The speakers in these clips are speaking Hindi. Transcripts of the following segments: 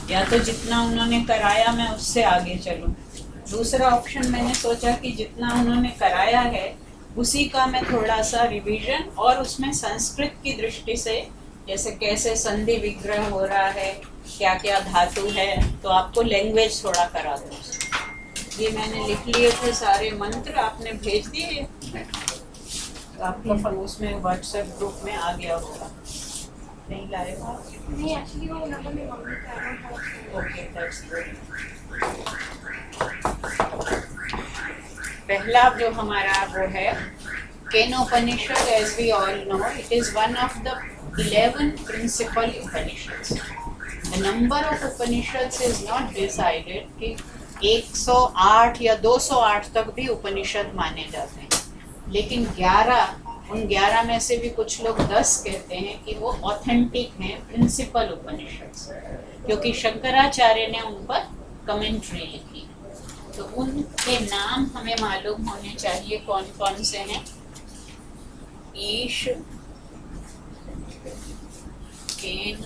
या तो जितना उन्होंने कराया मैं उससे आगे चलूं, दूसरा ऑप्शन मैंने सोचा कि जितना उन्होंने कराया है उसी का मैं थोड़ा सा रिवीजन, और उसमें संस्कृत की दृष्टि से जैसे कैसे संधि विग्रह हो रहा है, क्या क्या धातु है, तो आपको लैंग्वेज थोड़ा करा दूँ। ये मैंने लिख लिए थे सारे मंत्र, आपने भेज दिए तो आपका उसमें व्हाट्सएप ग्रुप में आ गया होगा। नहीं लाए हो? नहीं, एक्चुअली वो नंबर में मम्मी का है। Okay, that's good. पहला जो हमारा वो है Kenopanishad, as we all know it is one of the 11 principal Upanishads. The number of Upanishads is not decided कि 108 या 208 तक भी उपनिषद माने जाते हैं, लेकिन 11, उन 11 में से भी कुछ लोग 10 कहते हैं कि वो ऑथेंटिक हैं, प्रिंसिपल उपनिषद, क्योंकि शंकराचार्य ने उन पर कमेंट्री लिखी। तो उनके नाम हमें मालूम होने चाहिए कौन कौन से हैं। ईश, केन,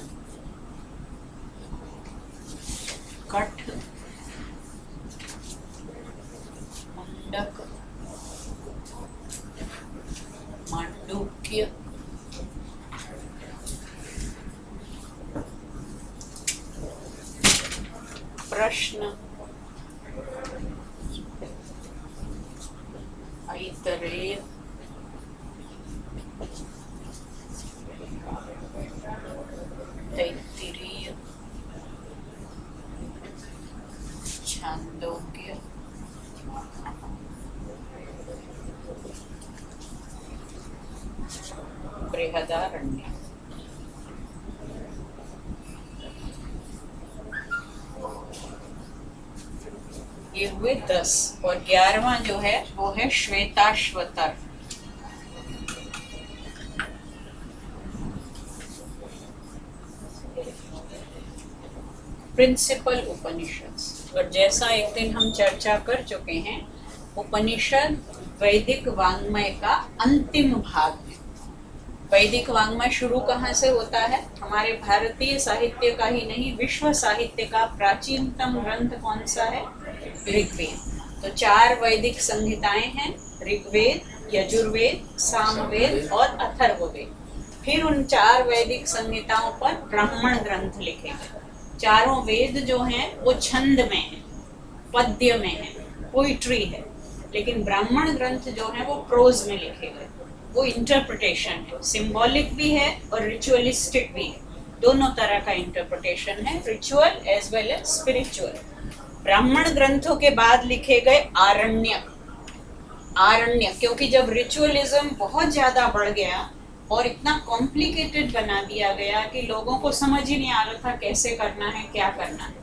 कठ, मुंडक, मांडुक्य, प्रश्न, ऐतरेय, तैत्तिरीय, छांदोग्य, बृहदारण्यक। ये हुए 10, और 11वां जो है वो है श्वेताश्वतर। प्रिंसिपल उपनिषद। और जैसा एक दिन हम चर्चा कर चुके हैं, उपनिषद वैदिक वाङ्मय का अंतिम भाग है। वैदिक वाङ्मय शुरू कहाँ से होता है? हमारे भारतीय साहित्य का ही नहीं, विश्व साहित्य का प्राचीनतम ग्रंथ कौन सा है? ऋग्वेद। तो 4 वैदिक संहिताएं हैं, ऋग्वेद, यजुर्वेद, सामवेद और अथर्ववेद। फिर उन 4 वैदिक संहिताओं पर ब्राह्मण ग्रंथ लिखे गए। चारों वेद जो हैं वो छंद में है, पद्य में है, पोइट्री है, लेकिन ब्राह्मण ग्रंथ जो है वो प्रोज में लिखे गए। वो इंटरप्रिटेशन है, सिंबॉलिक भी है और रिचुअलिस्टिक भी है, दोनों तरह का इंटरप्रिटेशन है, ritual as well as spiritual. Brahmana ग्रंथों के बाद लिखे गए आरण्यक। आरण्यक क्योंकि जब रिचुअलिज्म बहुत ज्यादा बढ़ गया और इतना कॉम्प्लिकेटेड बना दिया गया कि लोगों को समझ ही नहीं आ रहा था कैसे करना है, क्या करना है,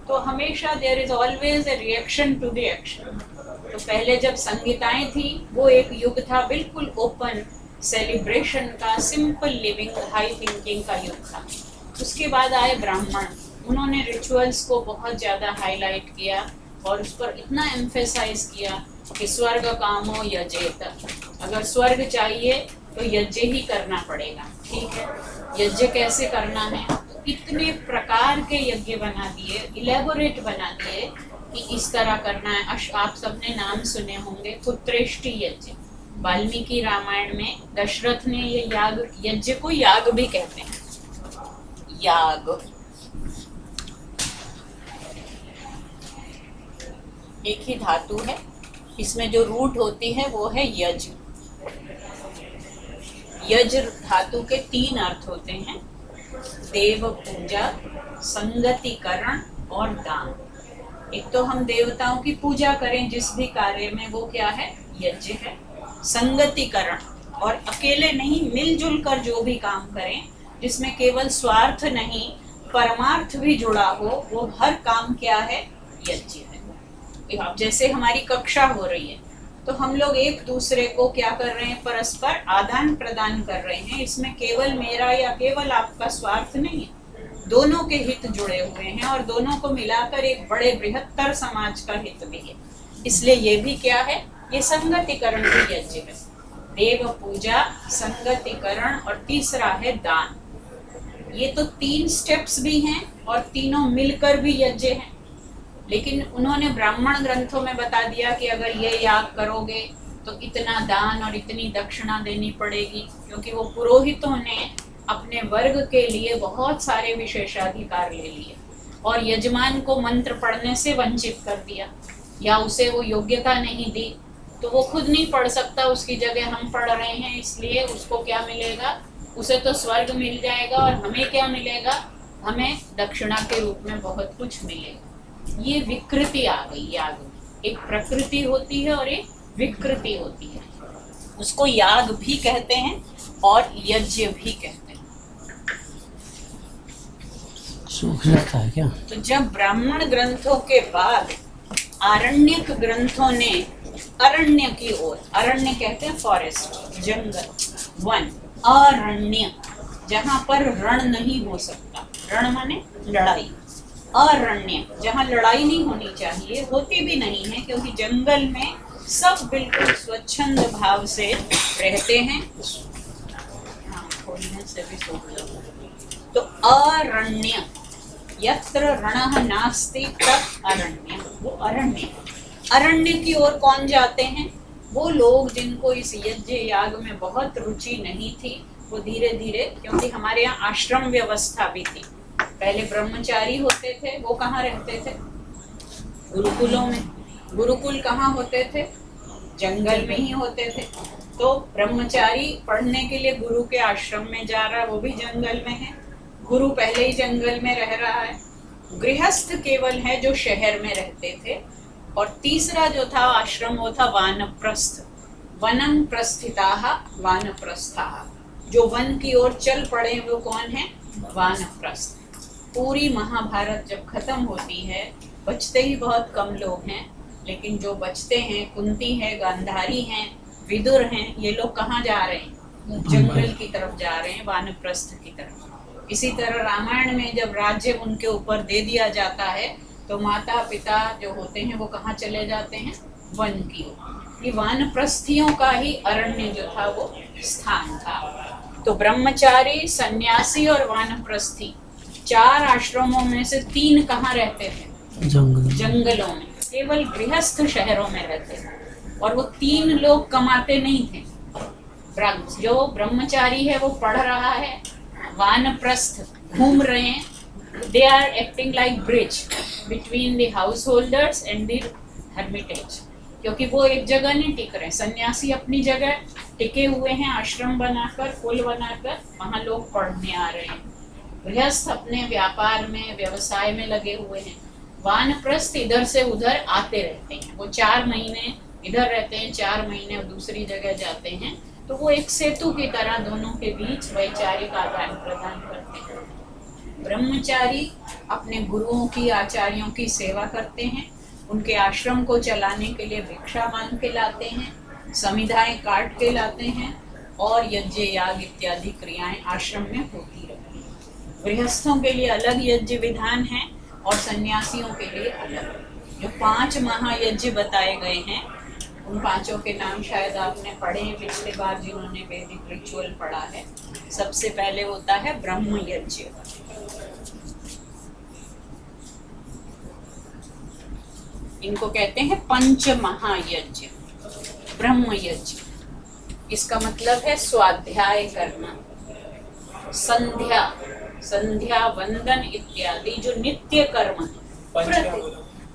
तो हमेशा there is always a reaction to the action. तो पहले जब संहिताएं थी वो एक युग था बिल्कुल ओपन सेलिब्रेशन का, सिंपल लिविंग, हाई थिंकिंग का युग था। उसके बाद आए ब्राह्मण, उन्होंने रिचुअल्स को बहुत ज़्यादा हाईलाइट किया और उस पर इतना एम्फेसाइज किया कि स्वर्ग कामो यजेत, अगर स्वर्ग चाहिए तो यज्ञ ही करना पड़ेगा। ठीक है, यज्ञ कैसे करना है? तो इतने प्रकार के यज्ञ बना दिए, इलेबोरेट बना दिए कि इस तरह करना है। आप सबने नाम सुने होंगे, पुत्रेष्टि यज्ञ। वाल्मीकि रामायण में दशरथ ने ये याग, यज्ञ को याग भी कहते हैं, याग। एक ही धातु है, इसमें जो रूट होती है वो है यज। यज धातु के 3 अर्थ होते हैं, देव पूजा, संगतिकरण और दान। एक तो हम देवताओं की पूजा करें जिस भी कार्य में, वो क्या है? यज्ञ है। संगतिकरण, और अकेले नहीं, मिलजुल कर जो भी काम करें जिसमें केवल स्वार्थ नहीं परमार्थ भी जुड़ा हो, वो हर काम क्या है? यज्ञ है। अब जैसे हमारी कक्षा हो रही है तो हम लोग एक दूसरे को क्या कर रहे हैं? परस्पर आदान प्रदान कर रहे हैं। इसमें केवल मेरा या केवल आपका स्वार्थ नहीं है, दोनों के हित जुड़े हुए हैं और दोनों को मिलाकर एक बड़े बृहत्तर समाज का हित भी है। इसलिए ये भी क्या है? ये संगतिकरण की यज्ञ है। देव पूजा, संगतिकरण और तीसरा है दान। ये तो 3 स्टेप्स भी हैं और तीनों मिलकर भी यज्ञ हैं, लेकिन उन्होंने ब्राह्मण ग्रंथों में बता दिया कि अगर ये याग करोगे तो इतना दान और इतनी दक्षिणा देनी पड़ेगी, क्योंकि वो पुरोहितों ने अपने वर्ग के लिए बहुत सारे विशेषाधिकार ले लिए और यजमान को मंत्र पढ़ने से वंचित कर दिया या उसे वो योग्यता नहीं दी, तो वो खुद नहीं पढ़ सकता, उसकी जगह हम पढ़ रहे हैं, इसलिए उसको क्या मिलेगा, उसे तो स्वर्ग मिल जाएगा और हमें क्या मिलेगा, हमें दक्षिणा के रूप में बहुत कुछ मिलेगा। ये विकृति आ गई याग में। एक प्रकृति होती है और एक विकृति होती है, उसको याग भी कहते हैं और यज्ञ भी कहते हैं। सूख जाता है क्या? तो जब ब्राह्मण ग्रंथों के बाद आरण्यक ग्रंथों ने अरण्य की ओर, अरण्य कहते हैं फॉरेस्ट, जंगल, वन, अरण्य जहाँ पर रण नहीं हो सकता, रण माने लड़ाई, अरण्य जहाँ लड़ाई नहीं होनी चाहिए, होती भी नहीं है, क्योंकि जंगल में सब बिल्कुल स्वच्छंद भाव से रहते हैं। हाँ, खोलने से भी सूख जाता है। तो अरण्य, यत्र रणः नास्ति तत् अरण्य, वो अरण्य। अरण्य की ओर कौन जाते हैं? वो लोग जिनको इस यज्ञ याग में बहुत रुचि नहीं थी, वो धीरे धीरे, क्योंकि हमारे यहाँ आश्रम व्यवस्था भी थी, पहले ब्रह्मचारी होते थे, वो कहाँ रहते थे? गुरुकुलों में। गुरुकुल कहाँ होते थे? जंगल में ही होते थे। तो ब्रह्मचारी पढ़ने के लिए गुरु के आश्रम में जा रहा है, वो भी जंगल में है, गुरु पहले ही जंगल में रह रहा है। गृहस्थ केवल है जो शहर में रहते थे। और तीसरा जो था आश्रम, वो था वानप्रस्थ, वनं प्रस्थिताः वानप्रस्थाः, जो वन की ओर चल पड़े वो कौन है? वानप्रस्थ। पूरी महाभारत जब खत्म होती है, बचते ही बहुत कम लोग हैं, लेकिन जो बचते हैं, कुंती है, गांधारी हैं, विदुर हैं, ये लोग कहाँ जा रहे हैं? जंगल की तरफ जा रहे हैं, वानप्रस्थ की तरफ। इसी तरह रामायण में जब राज्य उनके ऊपर दे दिया जाता है, तो माता पिता जो होते हैं वो कहाँ चले जाते हैं? वन की ओर। ये वानप्रस्थियों का ही अरण्य जो था वो स्थान था। तो ब्रह्मचारी, सन्यासी और वानप्रस्थी 4 आश्रमों में से 3 कहाँ रहते थे? जंगलों में। केवल गृहस्थ शहरों में रहते थे, और वो 3 लोग कमाते नहीं थे। जो ब्रह्मचारी है वो पढ़ रहा है, वानप्रस्थ घूम रहे हैं, they are acting like bridge between the householders and the hermitage, क्योंकि वो एक जगह नहीं टिक रहे। सन्यासी अपनी जगह टिके हुए हैं, आश्रम बनाकर, कुल बनाकर, वहाँ लोग पढ़ने आ रहे हैं। गृहस्थ अपने व्यापार में, व्यवसाय में लगे हुए हैं। वानप्रस्थ इधर से उधर आते रहते हैं, वो 4 महीने इधर रहते हैं, 4 महीने दूसरी जगह जाते हैं। तो वो एक सेतु की तरह दोनों के बीच वैचारिक आदान प्रदान करते हैं। ब्रह्मचारी अपने गुरुओं की, आचार्यों की सेवा करते हैं, उनके आश्रम को चलाने के लिए भिक्षा मांग के लाते हैं, समिधाएं काट के लाते हैं, और यज्ञ याग इत्यादि क्रियाएं आश्रम में होती रहती हैं। गृहस्थों के लिए अलग यज्ञ विधान है और सन्यासियों के लिए अलग। जो 5 महायज्ञ बताए गए हैं, उन 5 के नाम शायद आपने पढ़े हैं पिछले बार जिन्होंने वैदिक रिचुअल पढ़ा है। सबसे पहले होता है ब्रह्म यज्ञ। इनको कहते हैं पंच महायज्ञ। ब्रह्म यज्ञ, इसका मतलब है स्वाध्याय करना, संध्या, संध्या वंदन इत्यादि जो नित्य कर्म है।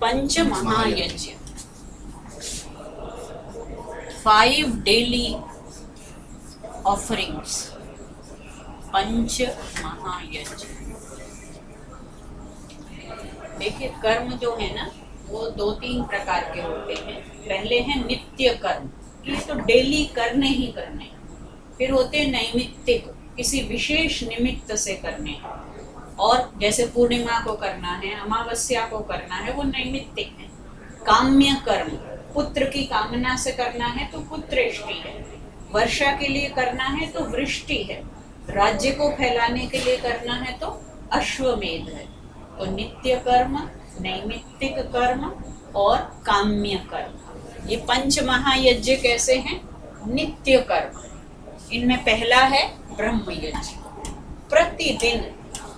पंच महायज्ञ, 5 डेली ऑफरिंग्स, पंच महायज्ञ। देखिए, कर्म जो है ना, वो 2-3 प्रकार के होते हैं। पहले है नित्य कर्म, ये तो डेली करने ही करने। फिर होते हैं नैमित्तिक, किसी विशेष निमित्त से करने, और जैसे पूर्णिमा को करना है, अमावस्या को करना है, वो नैमित्तिक है। काम्य कर्म, पुत्र की कामना से करना है तो पुत्रेष्टि है, वर्षा के लिए करना है तो वृष्टि है, राज्य को फैलाने के लिए करना है तो अश्वमेध है। तो नित्य कर्म, नैमित्तिक कर्म और काम्य कर्म, ये 5 महायज्ञ कैसे हैं? नित्य कर्म। इनमें पहला है ब्रह्म यज्ञ। प्रतिदिन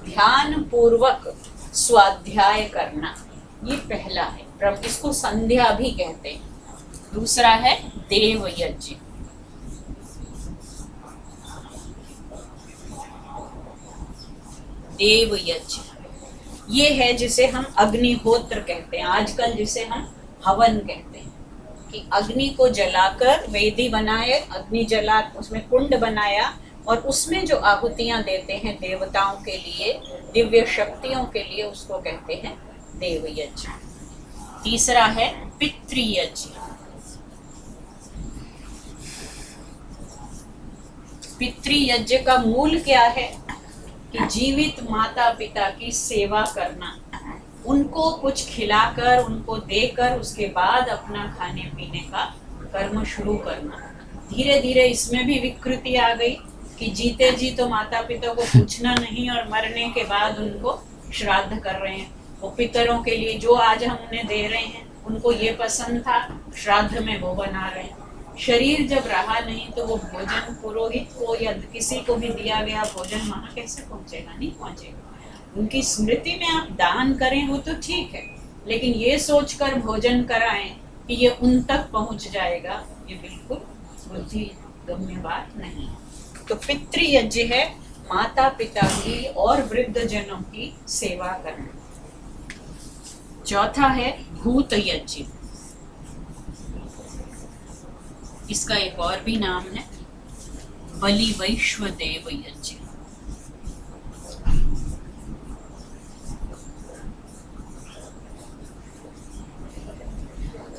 ध्यान पूर्वक स्वाध्याय करना, ये पहला है। इसको संध्या भी कहते हैं। दूसरा है देव यज्ञ। देव यज्ञ ये है जिसे हम अग्निहोत्र कहते हैं, आजकल जिसे हम हवन कहते हैं, कि अग्नि को जलाकर वेदी बनाए, अग्नि जला उसमें कुंड बनाया और उसमें जो आहुतियां देते हैं देवताओं के लिए, दिव्य शक्तियों के लिए, उसको कहते हैं देव यज्ञ। तीसरा है पितृयज्ञ। पितृयज्ञ का मूल क्या है कि जीवित माता पिता की सेवा करना, उनको कुछ खिलाकर, उनको देकर उसके बाद अपना खाने पीने का कर्म शुरू करना। धीरे धीरे इसमें भी विकृति आ गई कि जीते जी तो माता पिता को पूछना नहीं और मरने के बाद उनको श्राद्ध कर रहे हैं। वो पितरों के लिए जो आज हम उन्हें दे रहे हैं, उनको ये पसंद था, श्राद्ध में वो बना रहे हैं। शरीर जब रहा नहीं तो वो भोजन पुरोहित को या किसी को भी दिया गया भोजन वहां कैसे पहुंचेगा? नहीं पहुंचेगा। उनकी स्मृति में आप दान करें वो तो ठीक है, लेकिन ये सोचकर भोजन कराएं कि ये उन तक पहुंच जाएगा, ये बिल्कुल बुद्धि गम्य बात नहीं। तो पितृयज्ञ है माता पिता की और वृद्ध जनों की सेवा करना। चौथा है भूत यज्ञ। इसका एक और भी नाम है बलि वैश्वदेव यज्ञ।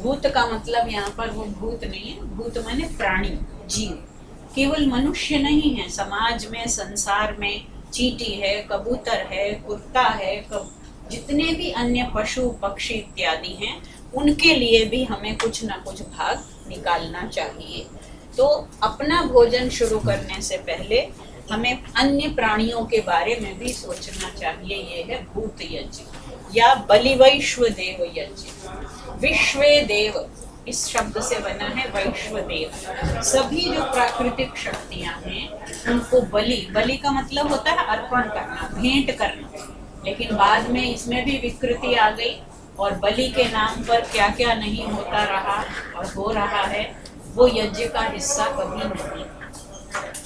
भूत का मतलब यहाँ पर वो भूत नहीं है, भूत माने प्राणी, जीव। केवल मनुष्य नहीं है, समाज में, संसार में चींटी है, कबूतर है, कुत्ता है, जितने भी अन्य पशु पक्षी इत्यादि हैं, उनके लिए भी हमें कुछ ना कुछ भाग निकालना चाहिए। तो अपना भोजन शुरू करने से पहले हमें अन्य प्राणियों के बारे में भी सोचना चाहिए। ये है भूत यज्ञ या बलि वैश्वदेव यज्ञ। विश्वे देव इस शब्द से बना है वैश्वदेव। सभी जो प्राकृतिक शक्तियां हैं उनको बलि का मतलब होता है अर्पण करना, भेंट करना। लेकिन बाद में इसमें भी विकृति आ गई और बलि के नाम पर क्या क्या नहीं होता रहा और हो रहा है, वो यज्ञ का हिस्सा कभी नहीं।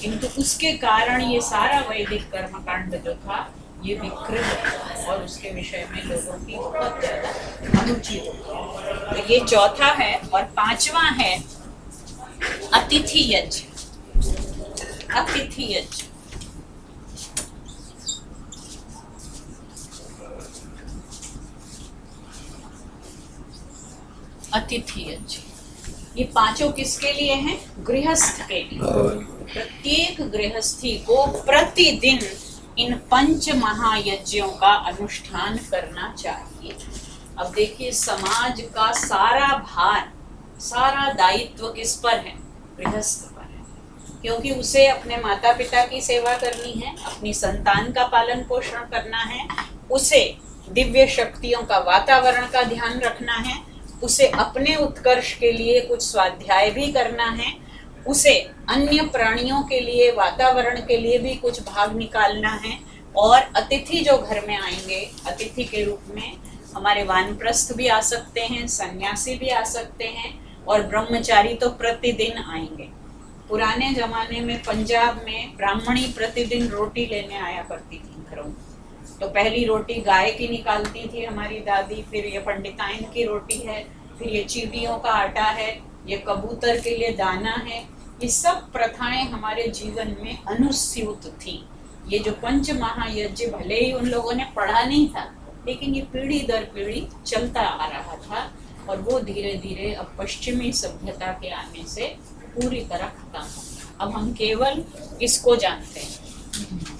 किंतु उसके कारण ये सारा वैदिक कर्मकांड जो था ये विकृत है और उसके विषय में लोगों की बहुत ज्यादा अरुचि होती है। तो ये चौथा है। और पांचवा है अतिथि यज्ञ। अतिथि यज्ञ अतिथि यज्ञ ये पांचों किसके लिए हैं? गृहस्थ के लिए। प्रत्येक गृहस्थी को प्रतिदिन इन पंच महायज्ञों का अनुष्ठान करना चाहिए। अब देखिए, समाज का सारा भार, सारा दायित्व किस पर है? गृहस्थ पर है, क्योंकि उसे अपने माता पिता की सेवा करनी है, अपनी संतान का पालन पोषण करना है, उसे दिव्य शक्तियों का, वातावरण का ध्यान रखना है, उसे अपने उत्कर्ष के लिए कुछ स्वाध्याय भी करना है, उसे अन्य प्राणियों के लिए, वातावरण के लिए भी कुछ भाग निकालना है। और अतिथि जो घर में आएंगे, अतिथि के रूप में हमारे वानप्रस्थ भी आ सकते हैं, सन्यासी भी आ सकते हैं और ब्रह्मचारी तो प्रतिदिन आएंगे। पुराने जमाने में पंजाब में ब्राह्मणी प्रतिदिन रोटी लेने आया करती थी घरों में। तो पहली रोटी गाय की निकालती थी हमारी दादी, फिर ये पंडिताइन की रोटी है, फिर ये चींटियों का आटा है, ये कबूतर के लिए दाना है। ये सब प्रथाएं हमारे जीवन में अनुस्यूत थी। ये जो पंच महायज्ञ भले ही उन लोगों ने पढ़ा नहीं था, लेकिन ये पीढ़ी दर पीढ़ी चलता आ रहा था और वो धीरे धीरे अब पश्चिमी सभ्यता के आने से पूरी तरह खत्म हो गया। अब हम केवल इसको जानते हैं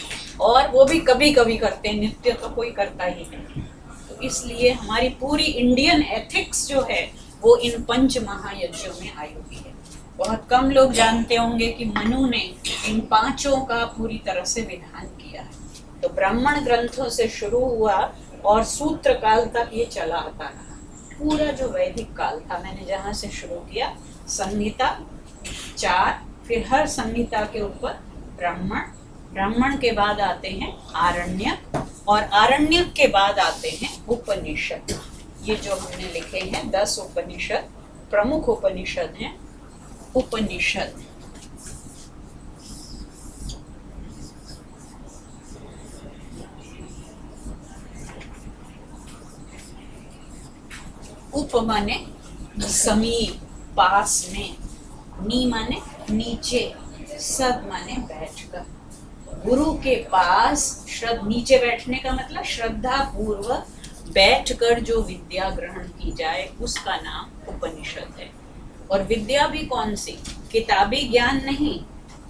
और वो भी कभी कभी करते हैं, नित्य तो कोई करता ही नहीं। तो इसलिए हमारी पूरी इंडियन एथिक्स जो है वो इन पंच महायज्ञों में आई हुई है। बहुत कम लोग जानते होंगे कि मनु ने इन पांचों का पूरी तरह से विधान किया है। तो ब्राह्मण ग्रंथों से शुरू हुआ और सूत्र काल तक ये चला आता रहा। पूरा जो वैदिक काल था, मैंने जहाँ से शुरू किया, संहिता 4, फिर हर संहिता के ऊपर ब्राह्मण, ब्राह्मण के बाद आते हैं आरण्यक, और आरण्यक के बाद आते हैं उपनिषद। ये जो हमने लिखे हैं 10 उपनिषद, प्रमुख उपनिषद हैं उपनिषद। उप माने समीप, पास में, नी माने नीचे, सद माने बैठकर। गुरु के पास नीचे बैठने का मतलब श्रद्धा पूर्वक बैठकर जो विद्या ग्रहण की जाए उसका नाम उपनिषद है। और विद्या भी कौन सी? किताबी ज्ञान नहीं,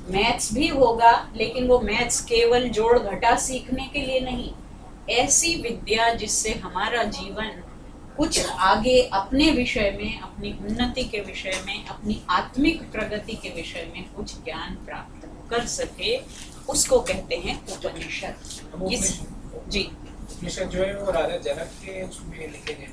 मैथ्स भी होगा, लेकिन वो मैथ्स केवल जोड़ घटा सीखने के लिए नहीं, ऐसी विद्या जिससे हमारा जीवन कुछ आगे अपने विषय में, अपनी उन्नति के विषय में, अपनी आत्मिक प्रगति के विषय में कुछ ज्ञान प्राप्त कर सके, उसको कहते हैं उपनिषद। जी उपनिषद जो है वो राजा जनक के उसमें लिखे गए,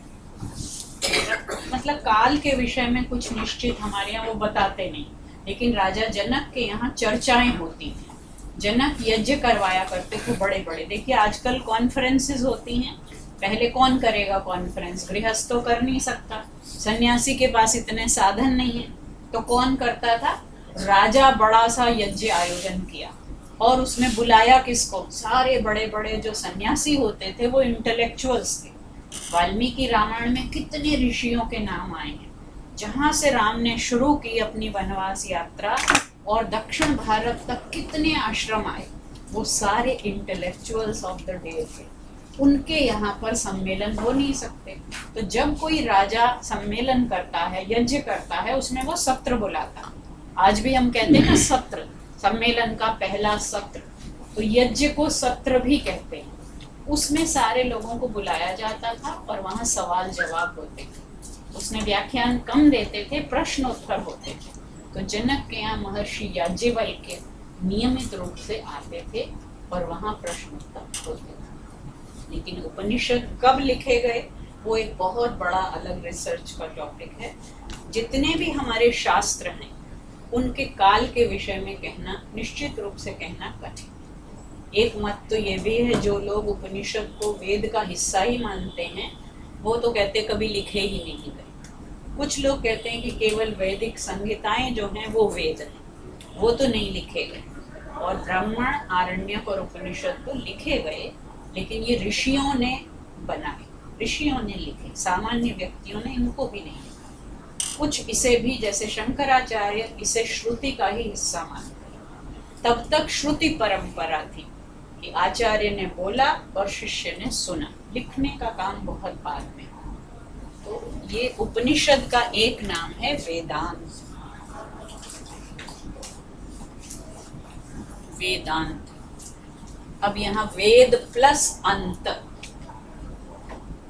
मतलब काल के विषय में कुछ निश्चित हमारे यहाँ वो बताते नहीं, लेकिन राजा जनक के यहाँ चर्चाएं होती हैं। जनक यज्ञ करवाया करते थे बड़े बड़े। देखिए आजकल कॉन्फ्रेंसेस होती हैं, पहले कौन करेगा कॉन्फ्रेंस? गृहस्थ तो कर नहीं सकता, सन्यासी के पास इतने साधन नहीं है, तो कौन करता था? राजा बड़ा सा यज्ञ आयोजन किया और उसमें बुलाया किसको? सारे बड़े बड़े जो सन्यासी होते थे वो इंटेलेक्चुअल्स थे। वाल्मीकि रामायण में कितने ऋषियों के नाम आए हैं। जहाँ से राम ने शुरू की अपनी वनवास यात्रा और दक्षिण भारत तक कितने आश्रम आए, वो सारे इंटेलेक्चुअल्स ऑफ द डे थे। उनके यहाँ पर सम्मेलन हो नहीं सकते, तो जब कोई राजा सम्मेलन करता है, यज्ञ करता है, उसमें वो सत्र बुलाता। आज भी हम कहते हैं ना सत्र, सम्मेलन का पहला सत्र, तो यज्ञ को सत्र भी कहते हैं। उसमें सारे लोगों को बुलाया जाता था और वहाँ सवाल जवाब होते थे। उसमें व्याख्यान कम देते थे, प्रश्नोत्तर होते थे। तो जनक के यहाँ महर्षि याज्ञवल्क्य नियमित रूप से आते थे और वहाँ प्रश्नोत्तर होते थे। लेकिन उपनिषद कब लिखे गए वो एक बहुत बड़ा अलग रिसर्च का टॉपिक है। जितने भी हमारे शास्त्र हैं उनके काल के विषय में कहना, निश्चित रूप से कहना कठिन। एक मत तो ये भी है, जो लोग उपनिषद को वेद का हिस्सा ही मानते हैं वो तो कहते कभी लिखे ही नहीं गए। कुछ लोग कहते हैं कि केवल वैदिक संहिताएं जो हैं वो वेद हैं, वो तो नहीं लिखे गए। और ब्राह्मण, आरण्यक और उपनिषद तो लिखे गए, लेकिन ये ऋषियों ने बनाए, ऋषियों ने लिखे, सामान्य व्यक्तियों ने इनको भी नहीं लिखा। कुछ इसे भी, जैसे शंकराचार्य, इसे श्रुति का ही हिस्सा मानते हैं। तब तक श्रुति परंपरा थी कि आचार्य ने बोला और शिष्य ने सुना, लिखने का काम बहुत बाद में। तो ये उपनिषद का एक नाम है वेदांत। वेदांत। अब यहाँ वेद प्लस अंत,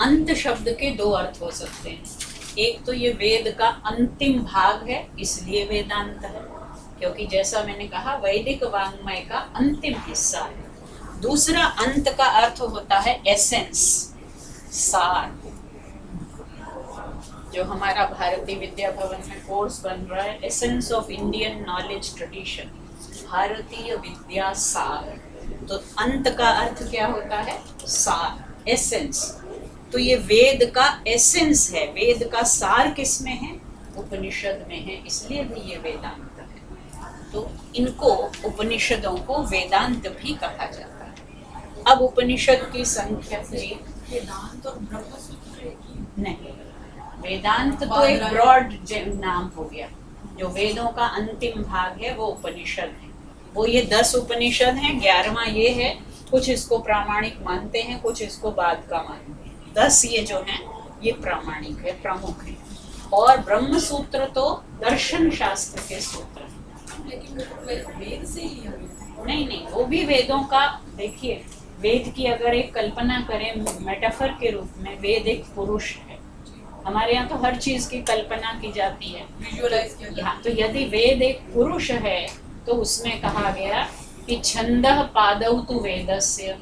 अंत शब्द के दो अर्थ हो सकते हैं। एक तो ये वेद का अंतिम भाग है, इसलिए वेदांत है, क्योंकि जैसा मैंने कहा वैदिक वाङ्मय का अंतिम हिस्सा है। दूसरा अंत का अर्थ होता है एसेंस, सार। जो हमारा भारतीय विद्या भवन में कोर्स बन रहा है, essence of Indian knowledge tradition, Bharatiya Vidya सार। तो अंत का अर्थ क्या होता है? सार, एसेंस। तो ये वेद का एसेंस है। वेद का सार किस में है? उपनिषद में है, इसलिए भी ये वेदांत है। तो इनको, उपनिषदों को वेदांत भी कहा जाता है। अब उपनिषद की संख्या वेदांत और ब्रह्मसूत्र नहीं, वेदांत तो एक ब्रॉड नाम हो गया। जो वेदों का अंतिम भाग है वो उपनिषद है। वो ये 10 उपनिषद हैं, 11वां ये है। कुछ इसको प्रामाणिक मानते हैं, कुछ इसको बाद का मानते हैं। 10 ये जो हैं ये प्रामाणिक है, प्रमुख है। और ब्रह्म सूत्र तो दर्शन शास्त्र के सूत्र हैं। लेकिन वेद से ही नहीं, वो भी वेदों का। देखिए, वेद की अगर एक कल्पना करें मेटाफर के रूप में, वेद एक पुरुष है। हमारे यहाँ तो हर चीज की कल्पना की जाती है, विजुअलाइज किया जाता है। तो यदि वेद एक पुरुष है तो उसमें कहा गया कि छंदः पादौ तु वेदस्य।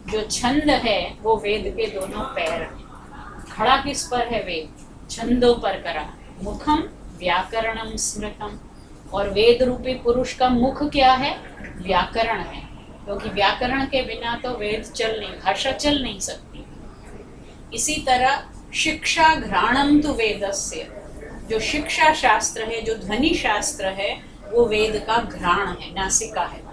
जो छंद है वो वेद के दोनों पैर हैं। खड़ा किस पर है वेद? छंदों पर करा। मुखम व्याकरणम स्मृतम। और वेद रूपी पुरुष का मुख क्या है? व्याकरण है। क्योंकि व्याकरण के बिना तो वेद चल नहीं, भाषा चल नहीं सकती। इसी तरह शिक्षा घ्राणम तु वेदस्य, जो शिक्षा शास्त्र है, जो ध्वनि शास्त्र है, वो वेद का घ्राण है, नासिका है।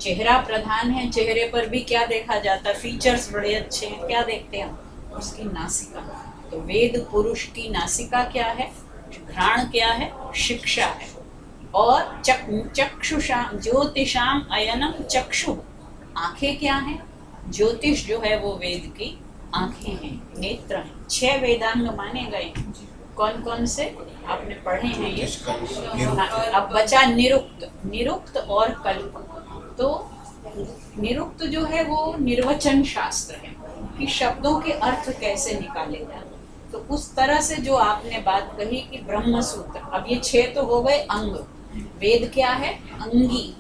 चेहरा प्रधान है, चेहरे पर भी क्या देखा जाता है, फीचर्स बड़े अच्छे हैं, क्या देखते हैं हम, उसकी नासिका। तो वेद पुरुष की नासिका क्या है, घ्राण क्या है, शिक्षा है। और चक्षुषा ज्योतिषाम अयनम चक्षु, आंखें क्या हैं, ज्योतिष जो है वो वेद की आंखें हैं, नेत्र हैं। 6 वेदांग माने गए। कौन कौन से आपने पढ़े हैं ये? हाँ, अब बचा निरुक्त, निरुक्त और कल्प। तो निरुक्त जो है वो निर्वचन शास्त्र है कि शब्दों के अर्थ कैसे निकाले जाए। तो उस तरह से जो आपने बात कही कि ब्रह्म सूत्र, अब ये 6 तो हो गए अंग। वेद क्या है, अंगी।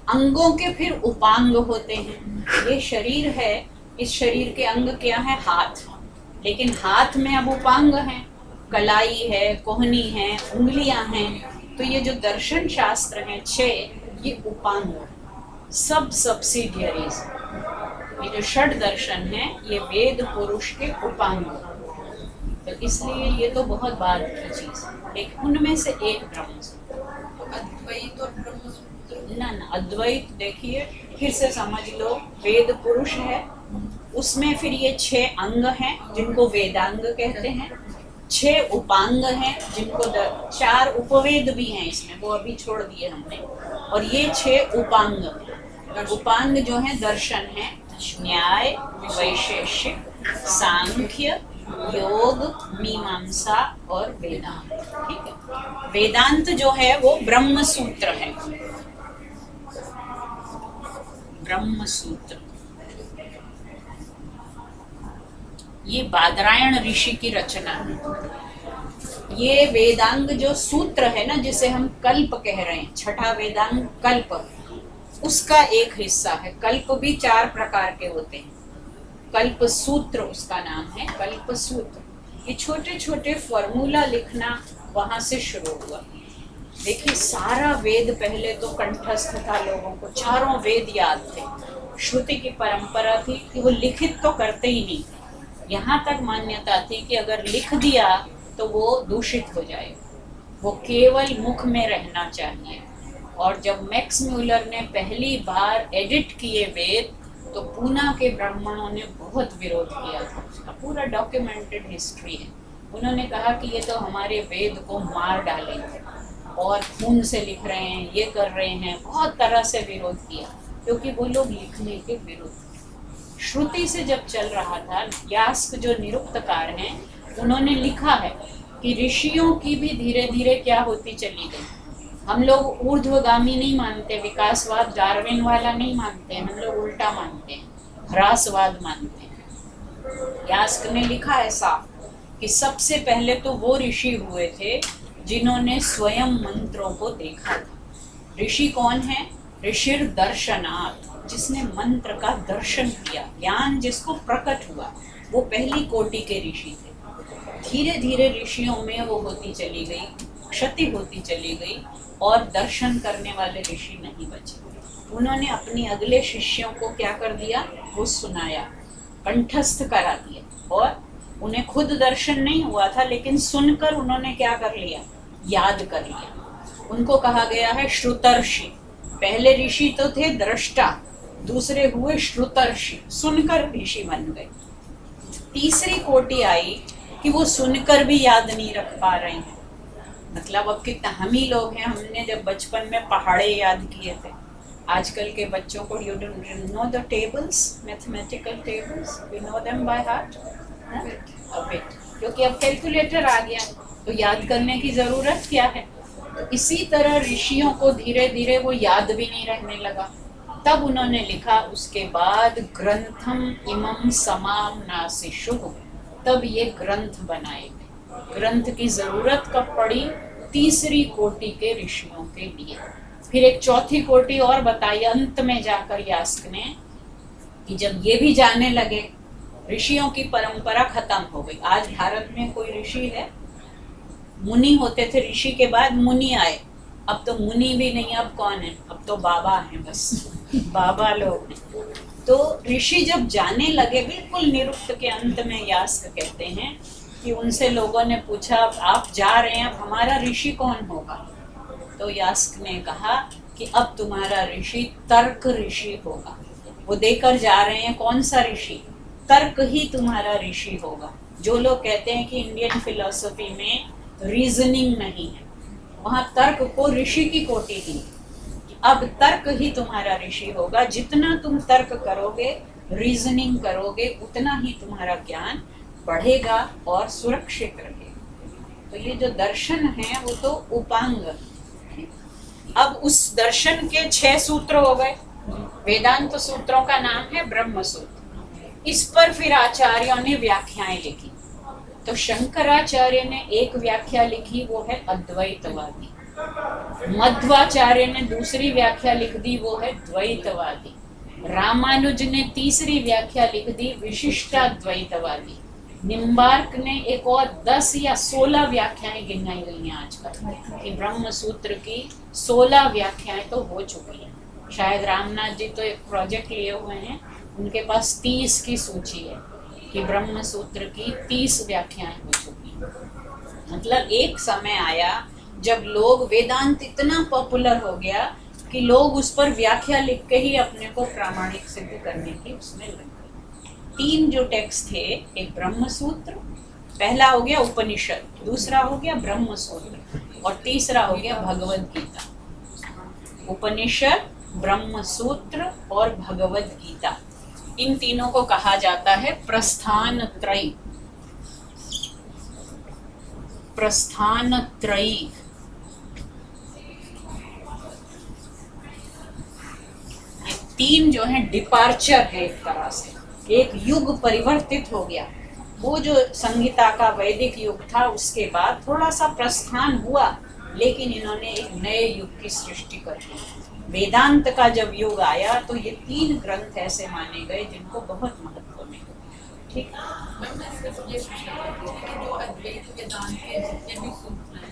अंगों के फिर उपांग होते हैं। ये शरीर है, इस शरीर के अंग क्या है, हाथ। लेकिन हाथ में अब उपांग हैं, कलाई है, कोहनी है, उंगलियां हैं। तो ये जो दर्शन शास्त्र हैं 6, ये उपांग, सब सब्सिडियरीज। ये जो षड दर्शन है ये वेद पुरुष के उपांग। तो इसलिए ये तो बहुत बाद की चीज है, लेकिन उनमें से एक ब्रह्म सूत्र। तो अद्वैत और ब्रह्म सूत्र, ना अद्वैत देखिए फिर से समझ लो, वेद पुरुष है, उसमें फिर ये 6 अंग हैं जिनको वेदांग कहते हैं, 6 उपांग हैं जिनको 4 उपवेद भी हैं इसमें, वो अभी छोड़ दिए हमने। और ये 6 उपांग, उपांग जो है दर्शन है, न्याय, वैशेषिक, सांख्य, योग, मीमांसा और वेदांत। ठीक है, वेदांत जो है वो ब्रह्म सूत्र है। ब्रह्म सूत्र ये बादरायण ऋषि की रचना है। ये वेदांग जो सूत्र है ना, जिसे हम कल्प कह रहे हैं, 6ठा वेदांग कल्प, उसका एक हिस्सा है। कल्प भी 4 प्रकार के होते हैं। कल्प सूत्र उसका नाम है, कल्प सूत्र। ये छोटे छोटे फॉर्मूला लिखना वहां से शुरू हुआ। देखिए सारा वेद पहले तो कंठस्थ था, लोगों को चारों वेद याद थे। श्रुति की परंपरा थी कि वो लिखित तो करते ही नहीं, यहाँ तक मान्यता थी कि अगर लिख दिया तो वो दूषित हो जाए, वो केवल मुख में रहना चाहिए। और जब मैक्स म्यूलर ने पहली बार एडिट किए वेद, तो पूना के ब्राह्मणों ने बहुत विरोध किया था। उसका पूरा डॉक्यूमेंटेड हिस्ट्री है। उन्होंने कहा कि ये तो हमारे वेद को मार डालेंगे और खून से लिख रहे हैं, ये कर रहे हैं, बहुत तरह से विरोध किया, क्योंकि वो लोग लिखने के विरुद्ध। श्रुति से जब चल रहा था, यास्क जो निरुक्तकार हैं, उन्होंने लिखा है कि ऋषियों की भी धीरे धीरे क्या होती चली गई। हम लोग ऊर्ध्वगामी नहीं मानते, विकासवाद डार्विन वाला नहीं मानते, हम लोग उल्टा मानते हैं, ह्रासवाद मानते हैं। यास्क ने लिखा है साफ कि सबसे पहले तो वो ऋषि हुए थे जिन्होंने स्वयं मंत्रों को देखा था। ऋषि कौन है? ऋषिर दर्शनात्, जिसने मंत्र का दर्शन किया, ज्ञान जिसको प्रकट हुआ, वो पहली कोटि के ऋषि थे। धीरे धीरे ऋषियों में वो होती चली गई, क्षति होती चली गई और दर्शन करने वाले ऋषि नहीं बचे। उन्होंने अपने अगले शिष्यों को क्या कर दिया, वो सुनाया, कंठस्थ करा दिया। और उन्हें खुद दर्शन नहीं हुआ था, लेकिन सुनकर उन्होंने क्या कर लिया, याद कर लिया। उनको कहा गया है श्रुतर्षि। पहले ऋषि तो थे दृष्टा, दूसरे हुए श्रुतर्षि, सुनकर ऋषि बन गए। तीसरी कोटि आई कि वो सुनकर भी याद नहीं रख पा रहे हैं। मतलब अब कितना हम ही लोग हैं, हमने जब बचपन में पहाड़े याद किए थे। आजकल के बच्चों को you know the tables, mathematical tables, we know them by heart, क्योंकि अब कैलकुलेटर आ गया, तो याद करने की जरूरत क्या है। तो इसी तरह ऋषियों को धीरे धीरे वो याद भी नहीं रहने लगा। तब उन्होंने लिखा, उसके बाद ग्रंथम इमं समाम नासिषुः, तब ये ग्रंथ बनाए गए। ग्रंथ की जरूरत कब पड़ी? तीसरी कोटि के ऋषियों के लिए। फिर एक चौथी कोटि और बताई अंत में जाकर यास्क ने, कि जब ये भी जानने लगे, ऋषियों की परंपरा खत्म हो गई। आज भारत में कोई ऋषि है? मुनि होते थे, ऋषि के बाद मुनि आए, अब तो मुनि भी नहीं, अब कौन है, अब तो बाबा हैं बस, बाबा लोग हैं। तो ऋषि जब जाने लगे, बिल्कुल निरुक्त के अंत में यास्क कहते हैं कि उनसे लोगों ने पूछा आप जा रहे हैं, अब हमारा ऋषि कौन होगा? तो यास्क ने कहा कि अब तुम्हारा ऋषि तर्क ऋषि होगा। वो देकर जा रहे हैं कौन सा ऋषि? तर्क ही तुम्हारा ऋषि होगा। जो लोग कहते हैं कि इंडियन फिलॉसफी में रीजनिंग नहीं है, वहाँ तर्क को ऋषि की कोटि दी। अब तर्क ही तुम्हारा ऋषि होगा। जितना तुम तर्क करोगे, रीजनिंग करोगे, उतना ही तुम्हारा ज्ञान बढ़ेगा और सुरक्षित रहेगा। तो ये जो दर्शन है वो तो उपांग है। अब उस दर्शन के 6 सूत्र हो गए। वेदांत सूत्रों का नाम है ब्रह्म सूत्र। इस पर फिर आचार्यों ने व्याख्याएं लिखी। तो शंकराचार्य ने एक व्याख्या लिखी, वो है अद्वैतवादी। मध्वाचार्य ने दूसरी व्याख्या लिख दी, वो है द्वैतवादी। रामानुज ने तीसरी व्याख्या लिख दी, विशिष्टाद्वैतवादी। निम्बार्क ने एक और 10 या 16 व्याख्याएं गिनाई गई हैं आजकल कि ब्रह्म सूत्र की 16 व्याख्याएं तो हो चुकी हैं। शायद रामनाथ जी तो एक प्रोजेक्ट लिए हुए हैं, उनके पास 30 की सूची है कि ब्रह्म सूत्र की 30 व्याख्याएं हो चुकी हैं। मतलब एक समय आया जब लोग, वेदांत इतना पॉपुलर हो गया कि लोग उस पर व्याख्या लिख के ही अपने को प्रामाणिक सिद्ध करने की उसमें लग गए। 3 जो टेक्स्ट थे, एक ब्रह्म सूत्र, पहला हो गया उपनिषद, दूसरा हो गया ब्रह्म सूत्र और तीसरा हो गया भगवद गीता। उपनिषद, ब्रह्म सूत्र और भगवद गीता, इन तीनों को कहा जाता है प्रस्थान त्रयी। प्रस्थान त्रयी। ये 3 जो है डिपार्चर है, एक तरह से एक युग परिवर्तित हो गया। वो जो संगीता का वैदिक युग था, उसके बाद थोड़ा सा प्रस्थान हुआ, लेकिन इन्होंने एक नए युग की सृष्टि कर दी। वेदांत का जब युग आया तो ये 3 ग्रंथ ऐसे माने गए जिनको बहुत महत्व मिला। ठीक है, मैम मैं सिर्फ ये पूछना चाहती हूँ कि जो अद्वैत वेदांत के जितने भी सूत्र हैं,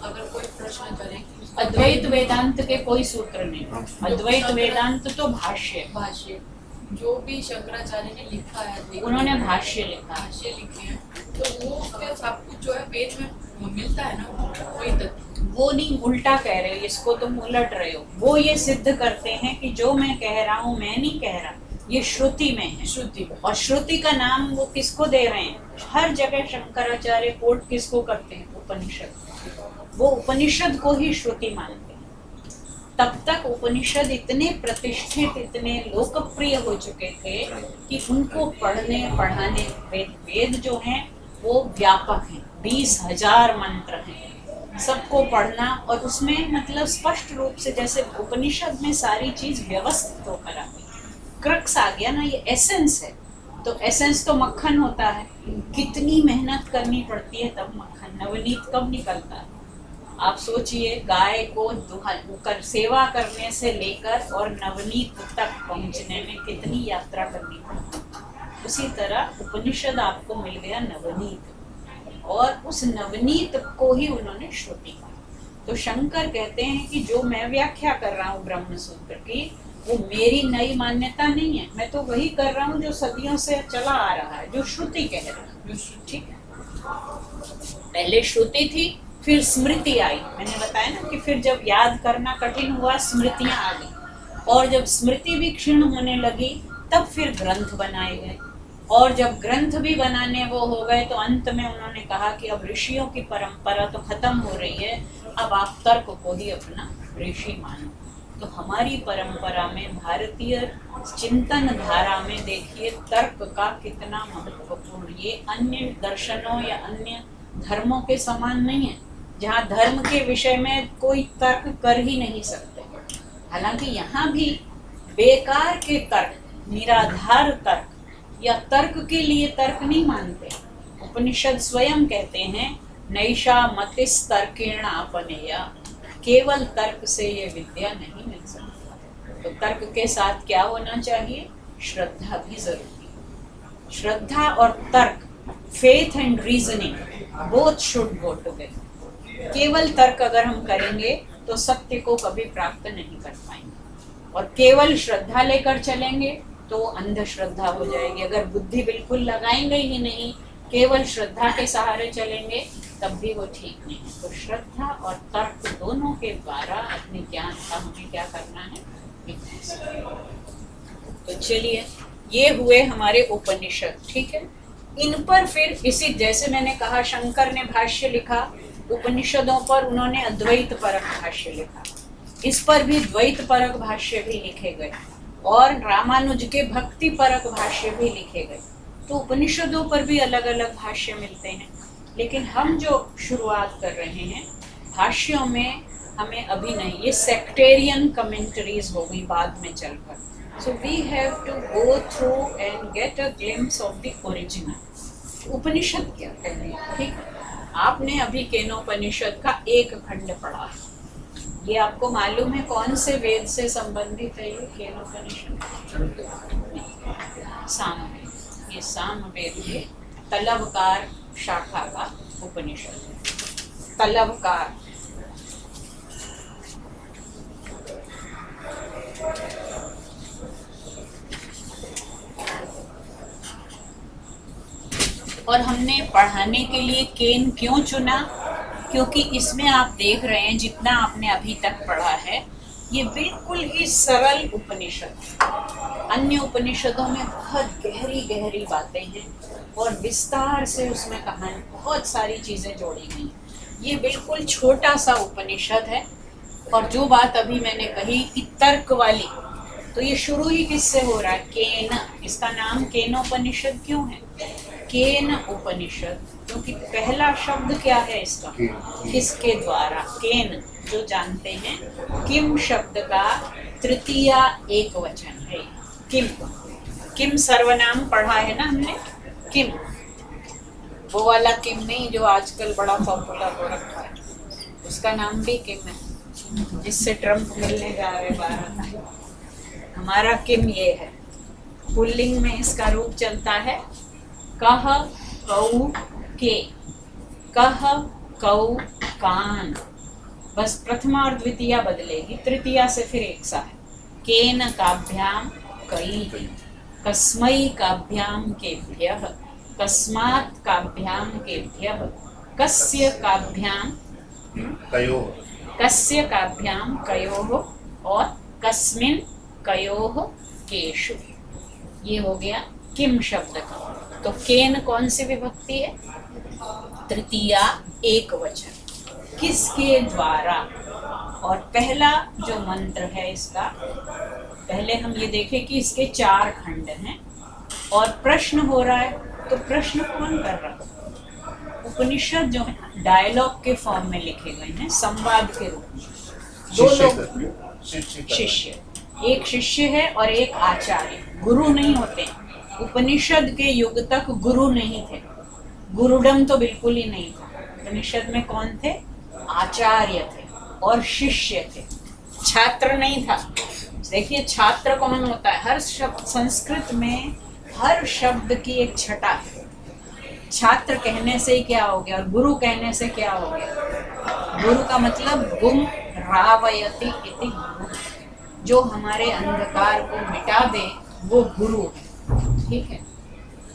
अगर कोई प्रश्न करे कि उसका अद्वैत वेदांत के कोई सूत्र नहीं। अद्वैत वेदांत तो भाष्य, भाष्य जो भी शंकराचार्य ने लिखा है, उन्होंने भाष्य लिखा। भाष्य लिखे हैं, तो वो फिर सब कुछ जो है वेद में मिलता है ना, कोई तत्व। वो नहीं, उल्टा कह रहे हो, इसको तुम उलट रहे हो। वो ये सिद्ध करते हैं कि जो मैं कह रहा हूँ मैं नहीं कह रहा, ये श्रुति में है। श्रुति में। और श्रुति का नाम वो किसको दे रहे हैं? हर जगह शंकराचार्य कोट किसको करते हैं? उपनिषद। वो उपनिषद को ही श्रुति मानते हैं। तब तक उपनिषद इतने प्रतिष्ठित, इतने लोकप्रिय हो चुके थे कि उनको पढ़ने पढ़ाने, वेद जो हैं वो व्यापक हैं। 20,000 मंत्र हैं, सबको पढ़ना, और उसमें मतलब स्पष्ट रूप से जैसे उपनिषद में सारी चीज व्यवस्थित होकर आ गई। क्रक्स आ गया ना, ये एसेंस है। तो एसेंस तो मक्खन होता है, कितनी मेहनत करनी पड़ती है तब मक्खन, नवनीत कब निकलता है? आप सोचिए, गाय को कर सेवा करने से लेकर और नवनीत तक पहुंचने में कितनी यात्रा करनी पड़ती है। उसी तरह उपनिषद आपको मिल गया नवनीत, और उस नवनीत को ही उन्होंने श्रुति कहा। तो शंकर कहते हैं कि जो मैं व्याख्या कर रहा हूँ ब्रह्म सूत्र की, वो मेरी नई मान्यता नहीं है, मैं तो वही कर रहा हूँ जो सदियों से चला आ रहा है, जो श्रुति कह रहा है। ठीक है, पहले श्रुति थी, फिर स्मृति आई। मैंने बताया ना कि फिर जब याद करना कठिन हुआ, स्मृतियां आ गई, और जब स्मृति भी क्षीण होने लगी तब फिर ग्रंथ बनाए गए, और जब ग्रंथ भी बनाने वो हो गए तो अंत में उन्होंने कहा कि अब ऋषियों की परंपरा तो खत्म हो रही है, अब आप तर्क को ही अपना ऋषि मानो। तो हमारी परंपरा में, भारतीय चिंतन धारा में देखिए तर्क का कितना महत्वपूर्ण, ये अन्य दर्शनों या अन्य धर्मों के समान नहीं है, जहाँ धर्म के विषय में कोई तर्क कर ही नहीं सकते। हालांकि यहाँ भी बेकार के तर्क, निराधार तर्क या तर्क के लिए तर्क नहीं मानते। उपनिषद स्वयं कहते हैं, नैषा मतिस तर्केण आपनेया, केवल तर्क से ये विद्या नहीं मिल सकती। तो तर्क के साथ क्या होना चाहिए? श्रद्धा भी जरूरी है। श्रद्धा और तर्क, faith and reasoning, both should go together. केवल तर्क अगर हम करेंगे तो सत्य को कभी प्राप्त नहीं कर पाएंगे। और केवल श्रद्धा लेकर चलेंगे तो अंधश्रद्धा हो जाएगी। अगर बुद्धि बिल्कुल लगाएंगे ही नहीं, केवल श्रद्धा के सहारे चलेंगे, तब भी वो ठीक नहीं है। तो श्रद्धा और तर्क दोनों के द्वारा अपने ज्ञान का हमें क्या करना है, विकास। तो चलिए, ये हुए हमारे उपनिषद, ठीक है। इन पर फिर इसी, जैसे मैंने कहा, शंकर ने भाष्य लिखा, उपनिषदों पर उन्होंने अद्वैत परक भाष्य लिखा, इस पर भी द्वैत परक भाष्य भी लिखे गए, और रामानुज के भक्ति परक भाष्य भी लिखे गए। तो उपनिषदों पर भी अलग अलग भाष्य मिलते हैं। लेकिन हम जो शुरुआत कर रहे हैं भाष्यों में, हमें अभी नहीं, ये सेक्टेरियन कमेंटरीज हो गई बाद में चलकर। So we have to go through and get a glimpse of the original. Upanishad क्या कहते हैं, ठीक है। आपने अभी केनोपनिषद का एक खंड पढ़ा है। ये आपको मालूम है कौन से वेद से संबंधित है ये केनोपनिषद? सामवेद। ये सामवेद के तलवकार शाखा का उपनिषद है। तलवकार और हमने पढ़ाने के लिए केन क्यों चुना? क्योंकि इसमें आप देख रहे हैं, जितना आपने अभी तक पढ़ा है, ये बिल्कुल ही सरल उपनिषद है। अन्य उपनिषदों में बहुत गहरी गहरी बातें हैं और विस्तार से उसमें कहानी, बहुत सारी चीज़ें जोड़ी गई हैं। ये बिल्कुल छोटा सा उपनिषद है। और जो बात अभी मैंने कही कि तर्क वाली, तो ये शुरू ही किससे हो रहा है? केन। इसका नाम केनोपनिषद क्यों है? केन उपनिषद, क्योंकि पहला शब्द क्या है इसका? किसके द्वारा? केन, जो जानते हैं, किम शब्द का तृतीया एक वचन है। किम, किम सर्वनाम पढ़ा है ना हमने, किम, वो वाला किम नहीं जो आजकल बड़ा पॉपुलर हो रखा है, उसका नाम भी किम है, जिससे ट्रम्प मिलने जा रहे 12। हमारा किम ये है। पुल्लिंग में इसका रूप चलता है कह कौ के, कह कौ कान, बस प्रथमा और द्वितीया बदलेगी, तृतीया से फिर एक सा है। केन काभ्याम कई, कस्मै काभ्याम केभ्यः, कस्मात् काभ्याम केभ्यः, कस्य काभ्याम कयोः, कस्य काभ्याम कयोः और कस्मिन् कयोः केषु। ये हो गया किम शब्द का। तो केन कौन सी विभक्ति है? तृतीया एक वचन। किसके द्वारा? और पहला जो मंत्र है इसका, पहले हम ये देखें कि इसके 4 खंड हैं और प्रश्न हो रहा है। तो प्रश्न कौन कर रहा है? उपनिषद जो है डायलॉग के फॉर्म में लिखे गए हैं, संवाद के रूप में। 2 लोग, शिष्य, एक शिष्य है और एक आचार्य। गुरु नहीं होते। उपनिषद के युग तक गुरु नहीं थे, गुरुडम तो बिल्कुल ही नहीं था। उपनिषद में कौन थे? आचार्य थे और शिष्य थे, छात्र नहीं था। देखिए छात्र कौन होता है? हर शब्द, संस्कृत में हर शब्द की एक छटा है। छात्र कहने से ही क्या हो गया और गुरु कहने से क्या हो गया? गुरु का मतलब गुम रावयति इति गुरु, जो हमारे अंधकार को मिटा दे वो गुरु है, ठीक है।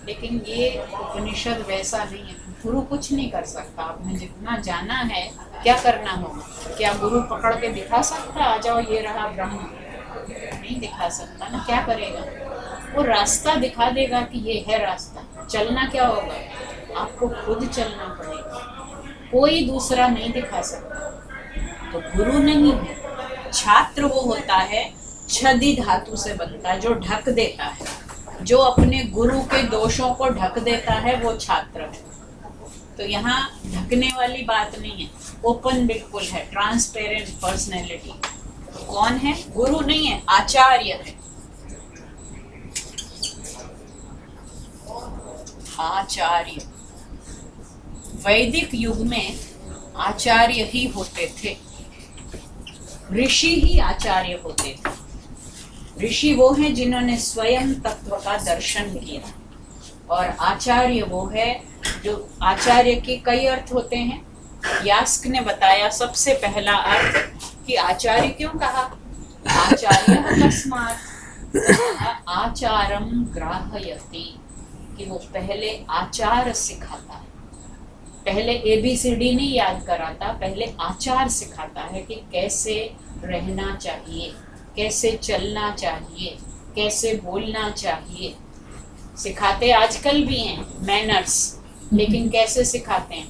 लेकिन ये उपनिषद वैसा नहीं है। गुरु कुछ नहीं कर सकता। आपने जितना जाना है, क्या करना होगा? क्या गुरु पकड़ के दिखा सकता? आ जाओ ये रहा ब्रह्म, नहीं दिखा सकता ना। क्या करेगा? वो रास्ता दिखा देगा कि ये है रास्ता। चलना क्या होगा? आपको खुद चलना पड़ेगा, कोई दूसरा नहीं दिखा सकता। तो गुरु नहीं है। छात्र वो होता है, छदि धातु से बनता है, जो ढक देता है, जो अपने गुरु के दोषों को ढक देता है, वो छात्र है। तो यहाँ ढकने वाली बात नहीं है, ओपन बिल्कुल है, ट्रांसपेरेंट पर्सनैलिटी। कौन है? गुरु नहीं है, आचार्य है। आचार्य, वैदिक युग में आचार्य ही होते थे, ऋषि ही आचार्य होते थे। ऋषि वो हैं जिन्होंने स्वयं तत्व का दर्शन किया, और आचार्य वो है जो, आचार्य के कई अर्थ होते हैं। यास्क ने बताया सबसे पहला अर्थ कि आचार्य क्यों कहा? आचार्य तस्मात् आचारम ग्राहयति, कि वो पहले आचार सिखाता है, पहले ABCD नहीं याद कराता, पहले आचार सिखाता है कि कैसे रहना चाहिए, कैसे चलना चाहिए, कैसे बोलना चाहिए। सिखाते आजकल भी हैं मैनर्स, लेकिन कैसे सिखाते हैं?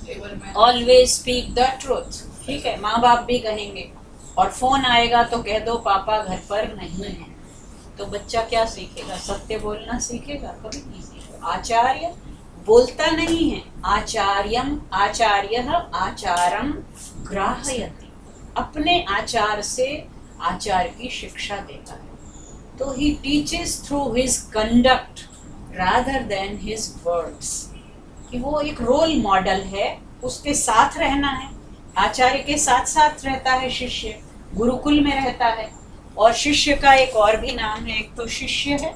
केवल मैं ऑलवेज स्पीक द ट्रूथ, ठीक है, माँ बाप भी कहेंगे, और फोन आएगा तो कह दो पापा घर पर नहीं है, तो बच्चा क्या सीखेगा? सत्य बोलना सीखेगा? कभी नहीं सीखेगा। आचार्य बोलता नहीं है, आचार्यम, आचार्यः आचारम ग्राहयति, अपने आचार से आचार की शिक्षा देता है। तो he teaches through his conduct rather than his words, कि वो एक रोल मॉडल है, उसके साथ रहना है, आचार्य के साथ साथ रहता है शिष्य, गुरुकुल में रहता है। और शिष्य का एक और भी नाम है, एक तो शिष्य है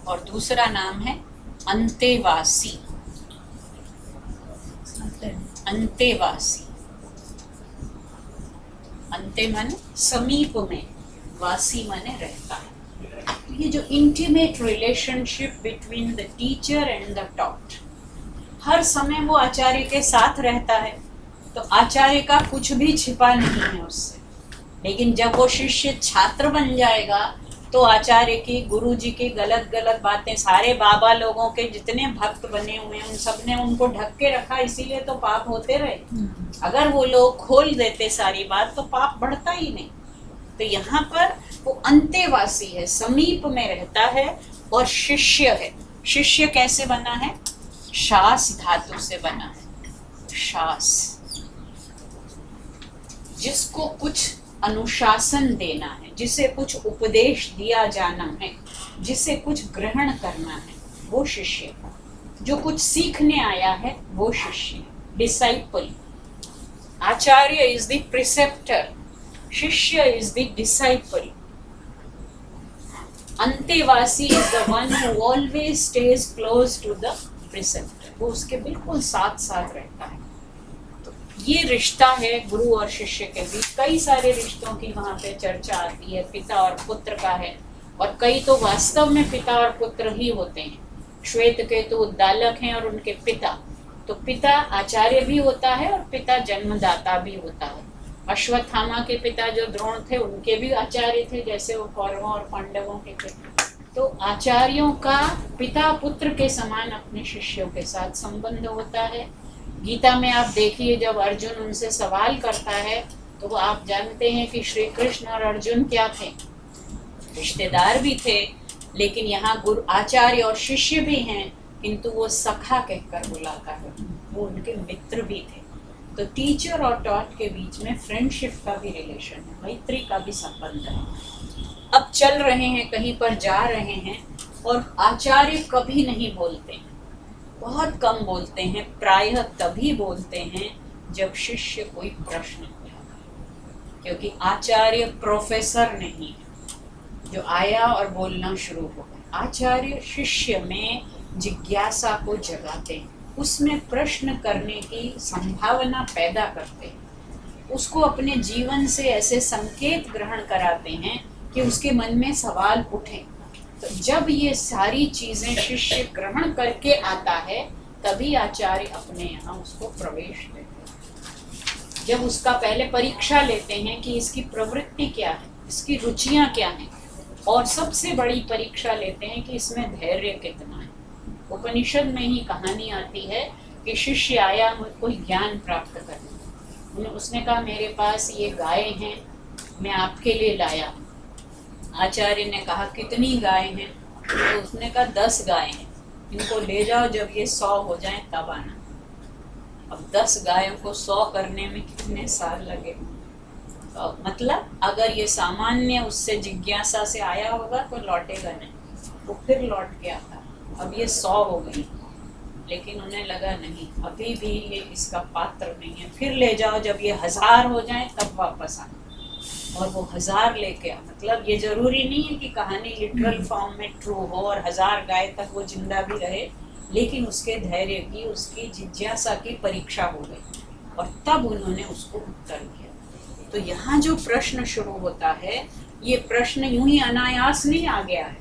और दूसरा नाम है अंतेवासी। अंतेवासी, अंते माने समीप में, वासी माने रहता है। ये जो intimate relationship between the teacher and the taught, हर समय वो आचार्य के साथ रहता है, तो आचार्य का कुछ भी छिपा नहीं है उससे। लेकिन जब वो शिष्य छात्र बन जाएगा तो आचार्य की, गुरु जी की गलत गलत बातें, सारे बाबा लोगों के जितने भक्त बने हुए हैं उन सब ने उनको ढक के रखा, इसीलिए तो पाप होते रहे। अगर वो लोग खोल देते सारी बात तो पाप बढ़ता ही नहीं। तो यहाँ पर वो अंतेवासी है, समीप में रहता है, और शिष्य है। शिष्य कैसे बना है? शास धातु से बना है। शास, जिसको कुछ अनुशासन देना है, जिसे कुछ उपदेश दिया जाना है, जिसे कुछ ग्रहण करना है, वो शिष्य। जो कुछ सीखने आया है वो शिष्य, disciple. Acharya is the preceptor, shishya is the disciple. Antevasi is the one who always stays close to the preceptor, वो उसके बिल्कुल साथ साथ रहता है। ये रिश्ता है गुरु और शिष्य के बीच। कई सारे रिश्तों की वहाँ पे चर्चा आती है, पिता और पुत्र का है, और कई तो वास्तव में पिता और पुत्र ही होते हैं। श्वेत केतु उद्दालक हैं और उनके पिता, तो पिता आचार्य भी होता है और पिता जन्मदाता भी होता है। अश्वत्थामा के पिता जो द्रोण थे उनके भी आचार्य थे, जैसे वो कौरवों और पांडवों के थे। तो आचार्यों का पिता पुत्र के समान अपने शिष्यों के साथ संबंध होता है। गीता में आप देखिए, जब अर्जुन उनसे सवाल करता है तो वो आप जानते हैं कि श्री कृष्ण और अर्जुन क्या थे? रिश्तेदार भी थे, लेकिन यहाँ गुरु आचार्य और शिष्य भी हैं, किंतु वो सखा कहकर बुलाता है, वो उनके मित्र भी थे। तो टीचर और टॉट के बीच में फ्रेंडशिप का भी रिलेशन है, मैत्री का भी संबंध है। अब चल रहे हैं, कहीं पर जा रहे हैं, और आचार्य कभी नहीं बोलते, बहुत कम बोलते हैं, प्रायः तभी बोलते हैं जब शिष्य कोई प्रश्न उठाता है, क्योंकि आचार्य प्रोफेसर नहीं है जो आया और बोलना शुरू हो गया। आचार्य शिष्य में जिज्ञासा को जगाते हैं, उसमें प्रश्न करने की संभावना पैदा करते हैं, उसको अपने जीवन से ऐसे संकेत ग्रहण कराते हैं कि उसके मन में सवाल उठे। तो जब ये सारी चीजें शिष्य ग्रहण करके आता है, तभी आचार्य अपने यहाँ उसको प्रवेश देते हैं। जब उसका पहले परीक्षा लेते हैं कि इसकी प्रवृत्ति क्या है, इसकी रुचियां क्या हैं, और सबसे बड़ी परीक्षा लेते हैं कि इसमें धैर्य कितना है। उपनिषद में ही कहानी आती है कि शिष्य आया कोई ज्ञान प्राप्त करने, उसने कहा मेरे पास ये गाय हैं, मैं आपके लिए लाया हूँ। आचार्य ने कहा कितनी गाय हैं? तो उसने कहा 10 गाय हैं, इनको ले जाओ, जब ये 100 हो जाएं तब आना। अब 10 गायों को 100 करने में कितने साल लगे? तो मतलब अगर ये सामान्य उससे जिज्ञासा से आया होगा तो लौटेगा नहीं, वो फिर लौट के आता। अब ये 100 हो गई, लेकिन उन्हें लगा नहीं, अभी भी ये इसका पात्र नहीं है, फिर ले जाओ, जब ये 1000 हो जाए तब वापस आना। और वो 1000 लेके आ, मतलब ये जरूरी नहीं है कि कहानी लिटरल फॉर्म में ट्रू हो और 1000 गाय तक वो जिंदा भी रहे, लेकिन उसके धैर्य की, उसकी जिज्ञासा की परीक्षा हो गई। और तब उन्होंने उसको उत्तर दिया। तो यहाँ जो प्रश्न शुरू होता है, ये प्रश्न यूं ही अनायास नहीं आ गया है।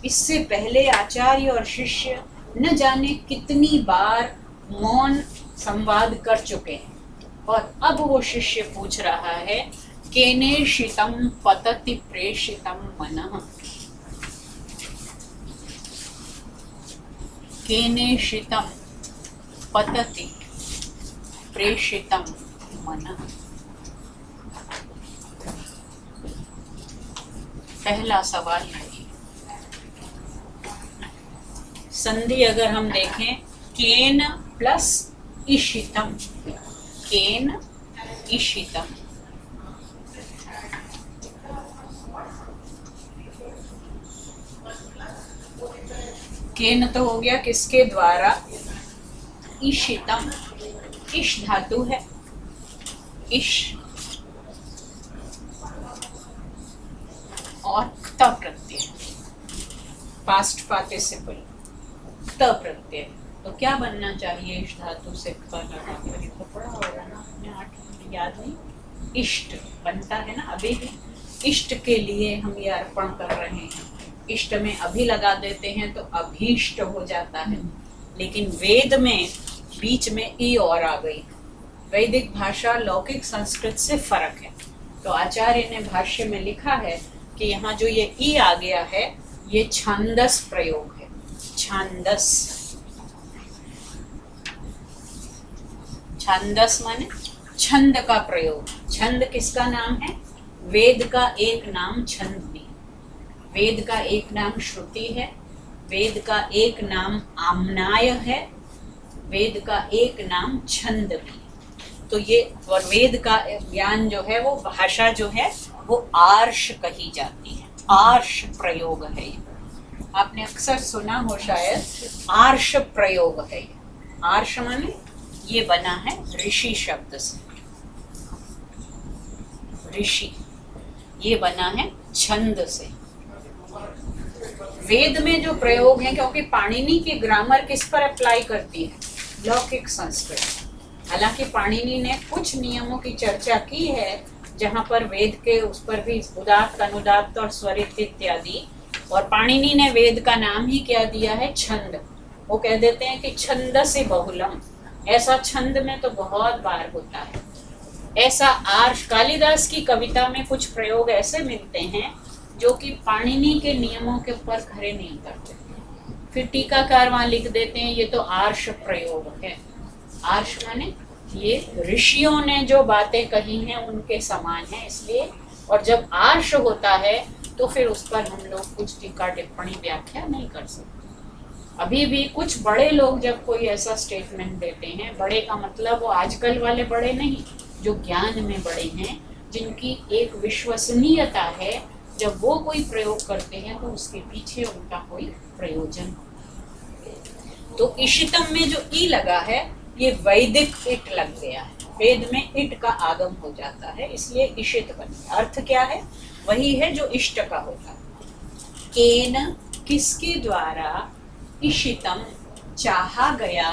इससे पहले आचार्य और शिष्य न जाने कितनी बार मौन संवाद कर चुके हैं, और अब वो शिष्य पूछ रहा है, केनेषितं पतति प्रेषितं मनः। केनेषितं पतति प्रेषितं मनः। पहला सवाल है, संधि अगर हम देखें, केन प्लस इशितम, केन इशितम। केन तो हो गया किसके द्वारा, इशितम, इश धातु है, इश और त प्रत्यय, पास्ट पार्टिसिपल त प्रत्यय। तो क्या बनना चाहिए इस धातु से प लगाकर? तो पढ़ा होगा ना आपने, 8 में याद नहीं, इष्ट बनता है ना। अभी भी इष्ट के लिए हम ये अर्पण कर रहे हैं, इष्ट में अभी लगा देते हैं तो अभीष्ट हो जाता है, लेकिन वेद में बीच में ई और आ गई। वैदिक भाषा लौकिक संस्कृत से फर्क है। तो आचार्य ने भाष्य में लिखा है कि यहाँ जो ये ई आ गया है, ये छांदस प्रयोग है। छांदस, छांदस माने छंद का प्रयोग। छंद किसका नाम है? वेद का एक नाम छंद भी, वेद का एक नाम श्रुति है, वेद का एक नाम आम्नाय है, वेद का एक नाम छंद भी। तो ये और वेद का ज्ञान जो है, वो भाषा जो है वो आर्ष कही जाती है, आर्ष प्रयोग है ये। आपने अक्सर सुना हो शायद, आर्ष प्रयोग है ये। आर्ष माने ये बना है ऋषि शब्द से, ऋषि ये बना है छंद से। वेद में जो प्रयोग है, क्योंकि पाणिनि की ग्रामर किस पर अप्लाई करती है? लौकिक संस्कृत। हालांकि पाणिनि ने कुछ नियमों की चर्चा की है जहां पर वेद के उस पर भी उदात्त, अनुदात्त और स्वरित इत्यादि, और पाणिनि ने वेद का नाम ही क्या दिया है? छंद। वो कह देते हैं कि छंदसि बहुलम, ऐसा छंद में तो बहुत बार होता है। ऐसा आर्ष, कालिदास की कविता में कुछ प्रयोग ऐसे मिलते हैं जो कि पाणिनि के नियमों के ऊपर खरे नहीं उतरते। फिर टीकाकार वहां लिख देते हैं ये तो आर्ष प्रयोग है। आर्ष माने ये ऋषियों ने जो बातें कही हैं उनके समान है, इसलिए। और जब आर्ष होता है तो फिर उस पर हम लोग कुछ टीका टिप्पणी व्याख्या नहीं कर सकते। अभी भी कुछ बड़े लोग जब कोई ऐसा स्टेटमेंट देते हैं, बड़े का मतलब वो आजकल वाले बड़े नहीं, जो ज्ञान में बड़े हैं, जिनकी एक विश्वसनीयता है, जब वो कोई प्रयोग करते हैं तो उसके पीछे उनका कोई प्रयोजन। तो इशितम में जो ई लगा है, ये वैदिक इट लग गया है, वेद में इट का आगम हो जाता है, इसलिए इशित बन गया। अर्थ क्या है? वही है जो इष्ट का होता है। केन किसके द्वारा, इशितम चाहा गया,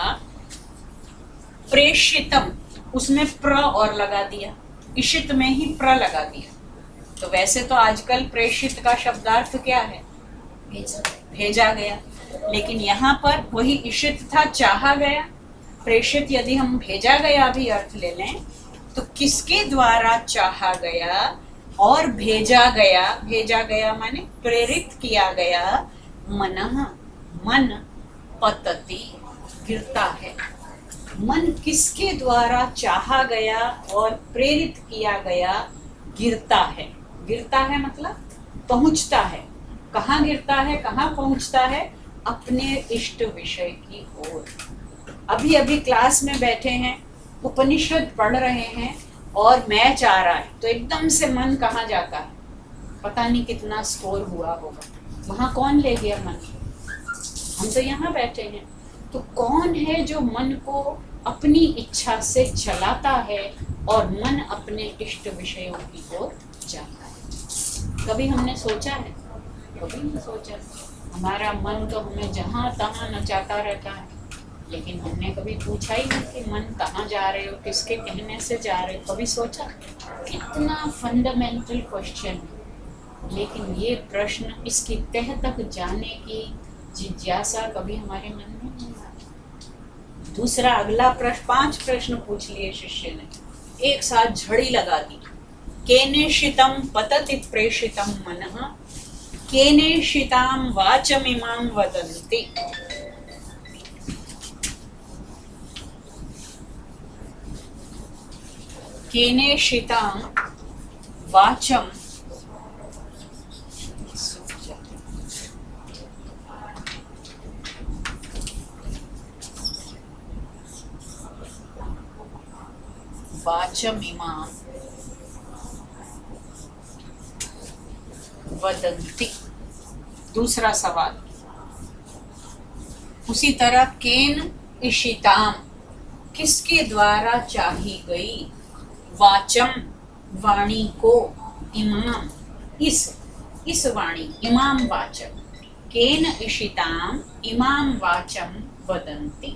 प्रेषितम उसमें प्र और लगा दिया, इशित में ही प्र लगा दिया। तो वैसे तो आजकल प्रेषित का शब्दार्थ क्या है? भेजा गया। लेकिन यहाँ पर वही इशित था, चाहा गया। प्रेषित यदि हम भेजा गया भी अर्थ ले लें तो किसके द्वारा चाहा गया और भेजा गया? भेजा गया माने प्रेरित किया गया। मनः, मन पतति गिरता है। मन किसके द्वारा चाहा गया और प्रेरित किया गया? गिरता है। गिरता है मतलब पहुंचता है। कहाँ गिरता है, कहाँ पहुंचता है? अपने इष्ट विषय की ओर। अभी अभी क्लास में बैठे हैं, उपनिषद पढ़ रहे हैं और मैच आ रहा है, तो एकदम से मन कहाँ जाता है? पता नहीं कितना स्कोर हुआ होगा, वहाँ कौन ले गया मन? हम तो यहाँ बैठे हैं। तो कौन है जो मन को अपनी इच्छा से चलाता है और मन अपने इष्ट विषयों की ओर जाता है? कभी हमने सोचा है? कभी नहीं सोचा। हमारा मन तो हमें जहाँ तहाँ नचाता रहता है, लेकिन हमने कभी पूछा ही नहीं कि मन कहाँ जा रहे हो, किसके कहने से जा रहे हो। कभी सोचा? कितना फंडामेंटल क्वेश्चन है, लेकिन ये प्रश्न, इसकी तह तक जाने की जिज्ञासा कभी हमारे मन में नहीं आई। दूसरा अगला प्रश्न, 5 प्रश्न पूछ लिए शिष्य ने, एक साथ झड़ी लगा दी। केनेषितं पतति प्रेषितं मनः, केनेषितां वाचमिमां वदन्ति। केनेषितां वाचम वाचमिमां वदन्ति। दूसरा सवाल उसी तरह, केन इशिताम, किसके द्वारा चाही गई, वाचम, वाणी को, इमाम, इस वाणी, इमाम वाचम, केन इशिताम इमाम वाचम वदन्ति,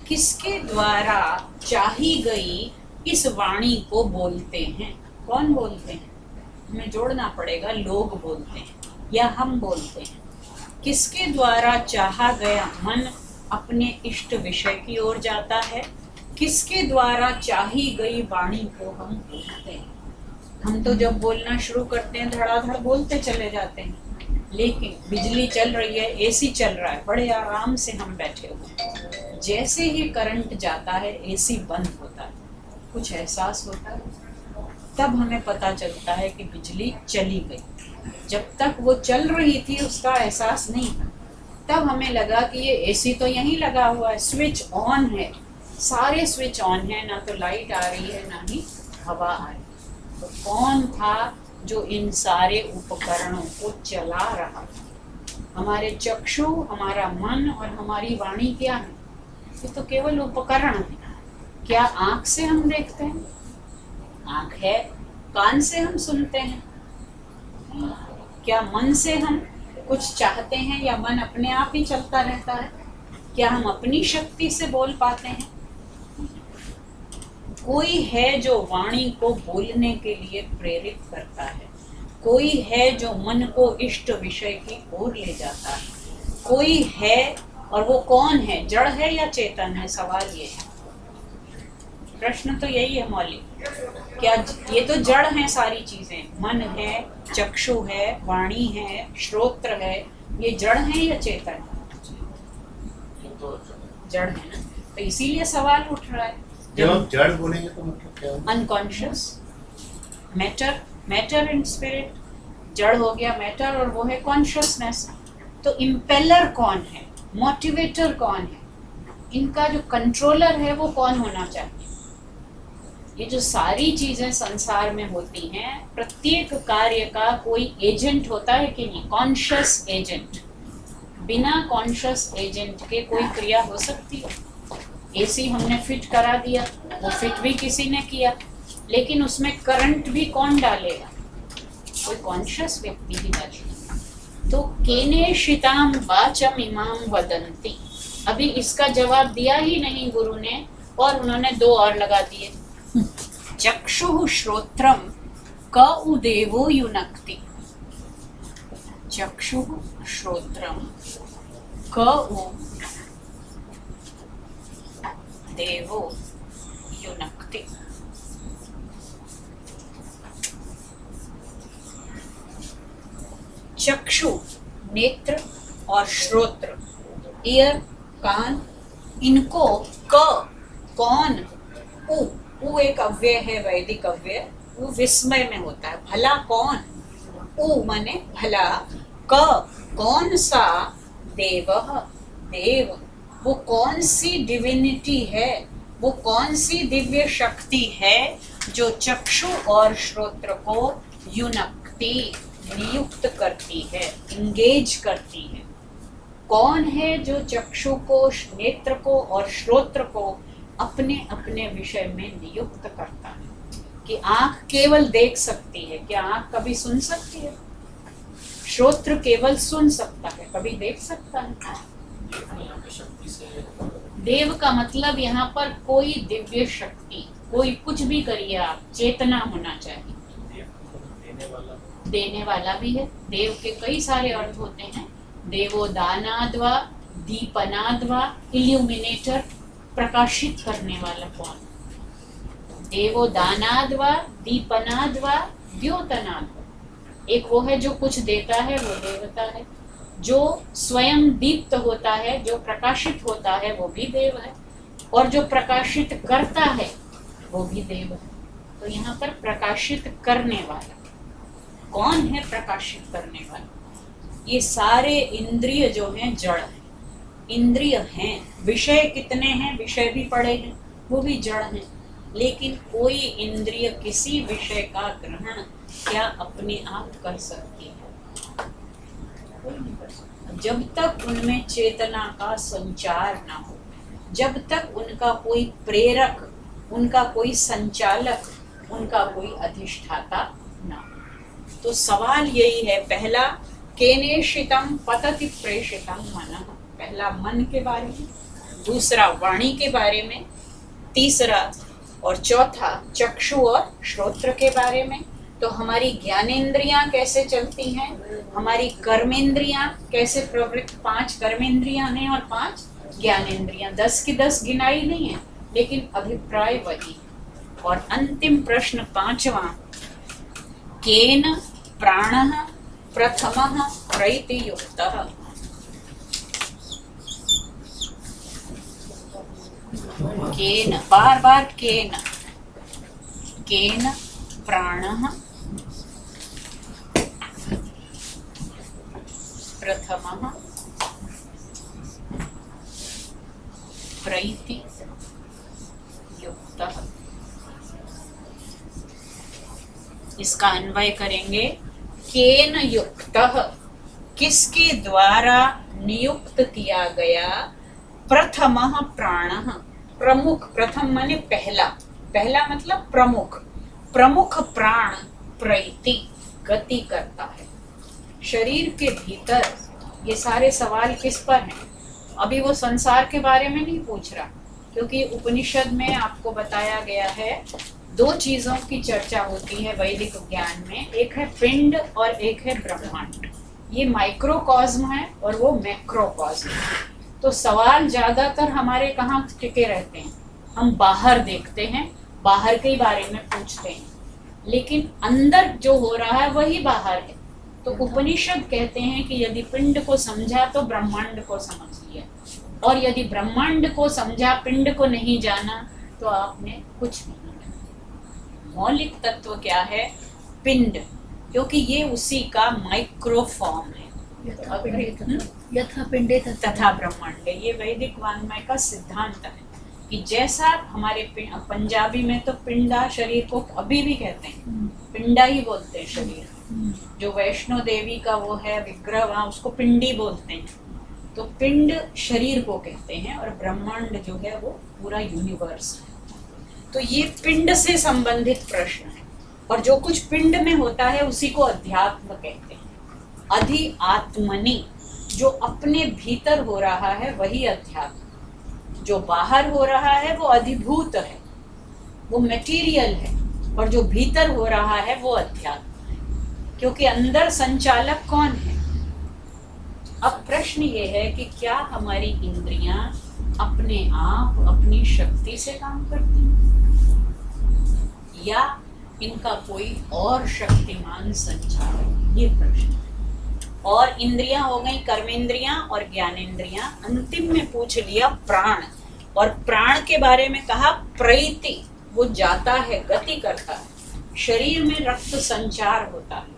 किसके द्वारा चाही गई इस वाणी को बोलते हैं। कौन बोलते हैं? हमें जोड़ना पड़ेगा, लोग बोलते हैं या हम बोलते हैं। किसके द्वारा चाहा गया मन अपने इष्ट विषय की ओर जाता है, किसके द्वारा चाही गई वाणी को हम बोलते हैं। हम तो जब बोलना शुरू करते हैं धड़ाधड़ बोलते चले जाते हैं, लेकिन बिजली चल रही है, एसी चल रहा है, बड़े आराम से हम बैठे हुए हैं। जैसे ही करंट जाता है, एसी बंद होता है, कुछ एहसास होता है, तब हमें पता चलता है कि बिजली चली गई। जब तक वो चल रही थी उसका एहसास नहीं था। तब हमें लगा कि ये एसी तो यहीं लगा हुआ है, स्विच ऑन है, सारे स्विच ऑन है, ना तो लाइट आ रही है ना ही हवा आ रही। तो कौन था जो इन सारे उपकरणों को चला रहा था? हमारे चक्षु, हमारा मन और हमारी वाणी क्या है? ये तो केवल उपकरण है। क्या आंख से हम देखते हैं? आंख है। कान से हम सुनते हैं? क्या मन से हम कुछ चाहते हैं या मन अपने आप ही चलता रहता है? क्या हम अपनी शक्ति से बोल पाते हैं? कोई है जो वाणी को बोलने के लिए प्रेरित करता है, कोई है जो मन को इष्ट विषय की ओर ले जाता है, कोई है, और वो कौन है? जड़ है या चेतन है? सवाल ये है। प्रश्न तो यही है मौलिक। क्या ये तो जड़ हैं सारी चीजें? मन है, चक्षु है, वाणी है, श्रोत्र है, ये जड़ है या चेतन? जड़ है ना, तो इसीलिए सवाल उठ रहा है। जब आप जड़ बोलेंगे तो मतलब क्या होगा? Unconscious matter, matter and spirit. जड़ हो गया मैटर और वो है कॉन्शियसनेस। तो इम्पेलर कौन है? मोटिवेटर कौन है? इनका जो कंट्रोलर है वो कौन होना चाहिए? ये जो सारी चीजें संसार में होती हैं, प्रत्येक कार्य का कोई एजेंट होता है कि नहीं? Conscious agent. बिना कॉन्शियस एजेंट के कोई क्रिया हो सकती है? एसी हमने फिट करा दिया, वो फिट भी किसी ने किया, लेकिन उसमें करंट भी कौन डालेगा? कोई कॉन्शियस व्यक्ति ही डालेगा। तो केनेषितां वाचम इमां वदन्ति, अभी इसका जवाब दिया ही नहीं गुरु ने, और उन्होंने 2 और लगा दिए। चक्षुः श्रोत्रम क उ देवो युनक्ति। चक्षुः श्रोत्रम क उ देवो युनक्ति। चक्षु, नेत्र और श्रोत्र, ईयर, कान, इनको क, कौन, उ एक अव्यय है, वैदिक अव्यय, वो विस्मय में होता है। भला कौन? उ माने भला, क कौन सा, देवः देव, वो कौन सी डिविनिटी है, वो कौन सी दिव्य शक्ति है जो चक्षु और श्रोत्र को युनक्ति, नियुक्त करती है, इंगेज करती है। कौन है जो चक्षु को, नेत्र को और श्रोत्र को अपने अपने विषय में नियुक्त करता है? कि आंख केवल देख सकती है, क्या आंख कभी सुन सकती है? श्रोत्र केवल सुन सकता है, कभी देख सकता है? देव का मतलब यहाँ पर कोई दिव्य शक्ति, कोई कुछ भी करिए आप, चेतना होना चाहिए। देने वाला भी है। देव के कई सारे अर्थ होते हैं। देवो दानाद्वा, दीपनाद्वा, इल्यूमिनेटर, प्रकाशित करने वाला कौन? देवो दानाद्वा, दीपनाद्वा, द्योतनाद्वा। एक वो है जो कुछ देता है, वो देवता है। जो स्वयं दीप्त होता है, जो प्रकाशित होता है, वो भी देव है। और जो प्रकाशित करता है वो भी देव है। तो यहाँ पर प्रकाशित करने वाला कौन है? प्रकाशित करने वाला। ये सारे इंद्रिय जो हैं जड़ हैं, इंद्रिय हैं। विषय कितने हैं? विषय भी पड़े हैं, वो भी जड़ हैं। लेकिन कोई इंद्रिय किसी विषय का ग्रहण क्या अपने आप कर सकती है? कोई नहीं कर सकता। जब तक उनमें चेतना का संचार ना हो, जब तक उनका कोई प्रेरक, उनका कोई संचालक, उनका कोई अधिष्ठाता ना हो। तो सवाल यही है, पहला केनेशितम पतति प्रेषितम मनः, पहला मन के बारे में, दूसरा वाणी के बारे में, तीसरा और चौथा चक्षु और श्रोत्र के बारे में। तो हमारी ज्ञानेंद्रियां कैसे चलती हैं, हमारी कर्मेंद्रियां कैसे प्रवृत्त, 5 कर्मेंद्रियां हैं और 5 ज्ञानेंद्रियां, 10 की 10 गिनाई नहीं है, लेकिन अभिप्राय वही। और अंतिम प्रश्न 5वां, केन प्राणः प्रथमः प्रैति युक्तः। केन, बार बार केन, केन प्राणः प्रथमः प्रैति युक्तः। इसका अन्वय करेंगे, केन युक्तः, किसके द्वारा नियुक्त किया गया, प्रथमः प्राणः, प्रमुख, प्रथम माने पहला, पहला मतलब प्रमुख, प्रमुख प्राण प्रैति, गति करता है शरीर के भीतर। ये सारे सवाल किस पर हैं? अभी वो संसार के बारे में नहीं पूछ रहा, क्योंकि उपनिषद में आपको बताया गया है 2 चीजों की चर्चा होती है वैदिक ज्ञान में, एक है पिंड और एक है ब्रह्मांड। ये माइक्रोकॉस्म है और वो मैक्रोकॉस्म है। तो सवाल ज्यादातर हमारे कहाँ टिके रहते हैं? हम बाहर देखते हैं, बाहर के बारे में पूछते हैं, लेकिन अंदर जो हो रहा है वही बाहर है। तो उपनिषद कहते हैं कि यदि पिंड को समझा तो ब्रह्मांड को समझ लिया, और यदि ब्रह्मांड को समझा, पिंड को नहीं जाना, तो आपने कुछ नहीं जाना। मौलिक तत्व क्या है? पिंड, क्योंकि ये उसी का माइक्रो फॉर्म है। यथा पिंडे तथा ब्रह्मांड, ये वैदिक वाङ्मय का सिद्धांत है कि जैसा हमारे पंजाबी में तो पिंडा शरीर को अभी भी कहते हैं, पिंडा ही बोलते हैं शरीर। जो वैष्णो देवी का वो है विग्रह, वहाँ उसको पिंडी बोलते हैं। तो पिंड शरीर को कहते हैं और ब्रह्मांड जो है वो पूरा यूनिवर्स है। तो ये पिंड से संबंधित प्रश्न है, और जो कुछ पिंड में होता है उसी को अध्यात्म कहते हैं। अधि आत्मनि, जो अपने भीतर हो रहा है वही अध्यात्म, जो बाहर हो रहा है वो अधिभूत है, वो मटेरियल है, और जो भीतर हो रहा है वो अध्यात्म है, क्योंकि अंदर संचालक कौन है? अब प्रश्न ये है कि क्या हमारी इंद्रियां अपने आप अपनी शक्ति से काम करती हैं, या इनका कोई और शक्तिमान संचालक? ये प्रश्न। और इंद्रियां हो गई कर्मेंद्रियां और ज्ञानेंद्रियां। अंतिम में पूछ लिया प्राण, और प्राण के बारे में कहा प्रैति, वो जाता है, गति करता है। शरीर में रक्त संचार होता है,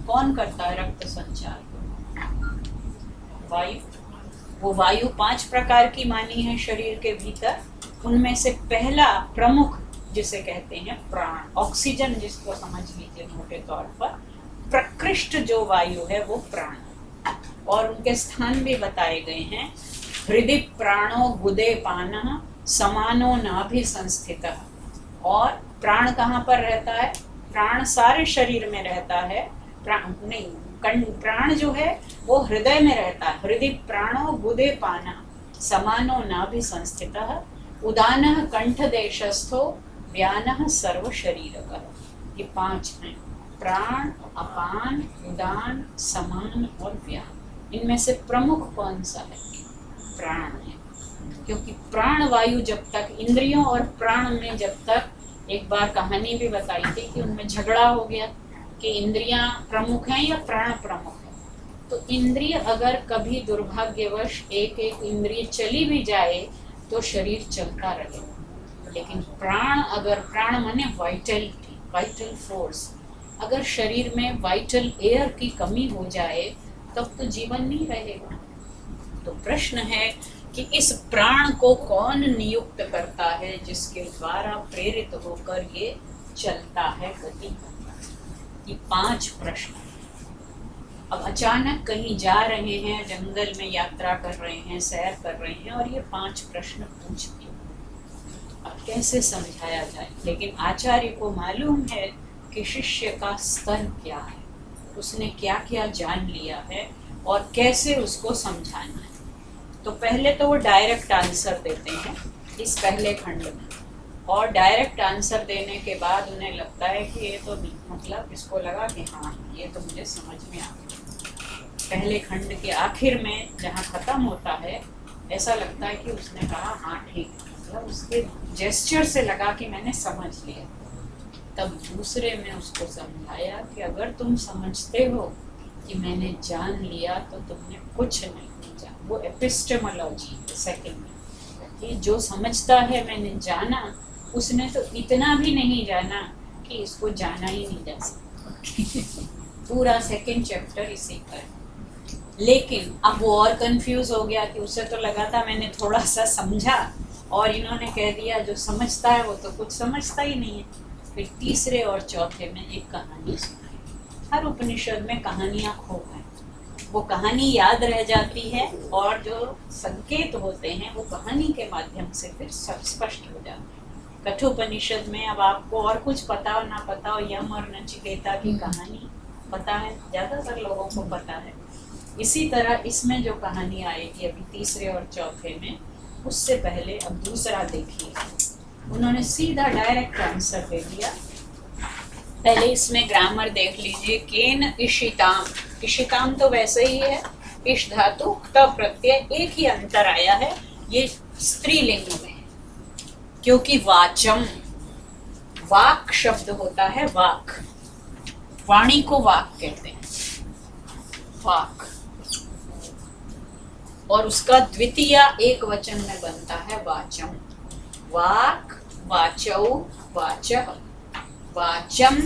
कौन करता है रक्त संचार? वायु। वो वायु 5 प्रकार की मानी है शरीर के भीतर, उनमें से पहला प्रमुख जिसे कहते हैं प्राण, ऑक्सीजन जिसको समझ लीजिए मोटे तौर पर, प्रकृष्ट जो वायु है वो प्राण। और उनके स्थान भी बताए गए हैं, हृदय प्राणो गुदे पानः समानो नाभि संस्थितः। और प्राण कहाँ पर रहता है? प्राण सारे शरीर में रहता है, प्राण जो है वो हृदय में रहता है। हृदय प्राणो गुदे पानः, समानो नाभि संस्थितः उदानः कंठदेशस्थो व्यानः सर्व शरीरकः। ये 5 हैं, प्राण, अपान, उदान, समान और व्यान। इनमें से प्रमुख कौन सा है? प्राण है, क्योंकि प्राण वायु जब तक इंद्रियों और प्राण में, जब तक एक बार कहानी भी बताई थी कि उनमें झगड़ा हो गया कि इंद्रियां प्रमुख हैं या प्राण प्रमुख है। तो इंद्रिय अगर कभी दुर्भाग्यवश एक इंद्रिय चली भी जाए तो शरीर चलता रहे, लेकिन प्राण, अगर प्राण माने वाइटलिटी, वाइटल फोर्स, अगर शरीर में वाइटल एयर की कमी हो जाए तब तो जीवन नहीं रहेगा। तो प्रश्न है कि इस प्राण को कौन नियुक्त करता है, जिसके द्वारा प्रेरित होकर ये चलता है, गति करता है। ये 5 प्रश्न। अब अचानक कहीं जा रहे हैं, जंगल में यात्रा कर रहे हैं, सैर कर रहे हैं और ये 5 प्रश्न पूछ दिए। अब कैसे समझाया जाए? लेकिन आचार्य को मालूम है कि शिष्य का स्तर क्या है, उसने क्या क्या जान लिया है और कैसे उसको समझाना है। तो पहले तो वो डायरेक्ट आंसर देते हैं इस पहले खंड में, और डायरेक्ट आंसर देने के बाद उन्हें लगता है कि ये तो मतलब इसको लगा कि हाँ ये तो मुझे समझ में आ गया। पहले खंड के आखिर में जहाँ ख़त्म होता है ऐसा लगता है कि उसने कहा हाँ ठीक, मतलब उसके जेस्चर से लगा कि मैंने समझ लिया। तब दूसरे में उसको समझाया कि अगर तुम समझते हो कि मैंने जान लिया तो तुमने कुछ नहीं जाना। वो एपिस्टेमोलॉजी है सेकंड में, कि जो समझता है मैंने जाना, उसने तो इतना भी नहीं जाना कि इसको जाना ही नहीं जा सकता। पूरा सेकंड चैप्टर इसी पर। लेकिन अब वो और कंफ्यूज हो गया कि उसे तो लगा था मैंने थोड़ा सा समझा और इन्होंने कह दिया जो समझता है वो तो कुछ समझता ही नहीं है। फिर तीसरे और चौथे में एक कहानी सुनाई। हर उपनिषद में कहानियाँ खूब हैं, वो कहानी याद रह जाती है और जो संकेत होते हैं वो कहानी के माध्यम से फिर सब स्पष्ट हो जाते हैं। कठोपनिषद में अब आपको और कुछ पता हो ना पता हो, यम और नचिकेता की कहानी पता है, ज़्यादातर लोगों को पता है। इसी तरह इसमें जो कहानी आएगी अभी तीसरे और चौथे में, उससे पहले अब दूसरा देखिए। उन्होंने सीधा डायरेक्ट आंसर दे दिया। पहले इसमें ग्रामर देख लीजिए। केन इशिताम, इशिताम तो वैसे ही है, इश धातु त प्रत्यय, एक ही अंतर आया है, ये स्त्रीलिंग में है, क्योंकि वाचम, वाक शब्द होता है, वाक, वाणी को वाक कहते हैं, वाक, और उसका द्वितीय एक वचन में बनता है वाचम। वाक, वाचौ, वाचः, वाचम,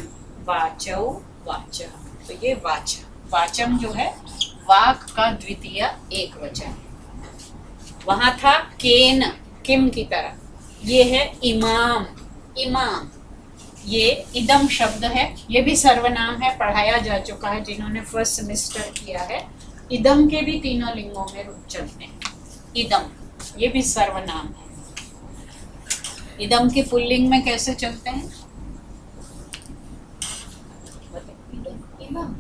वाचौ, वाचः। तो ये वाच, वाचम जो है वाक का द्वितीय एक वचन। वहां था केन, किम की तरह, ये है इमाम, इमाम, ये इदम शब्द है, ये भी सर्वनाम है, पढ़ाया जा चुका है जिन्होंने फर्स्ट सेमेस्टर किया है। इदम के भी तीनों लिंगों में रूप चलते हैं। इदम, ये भी सर्वनाम है। इदम के पुल्लिंग में कैसे चलते हैं? इदम,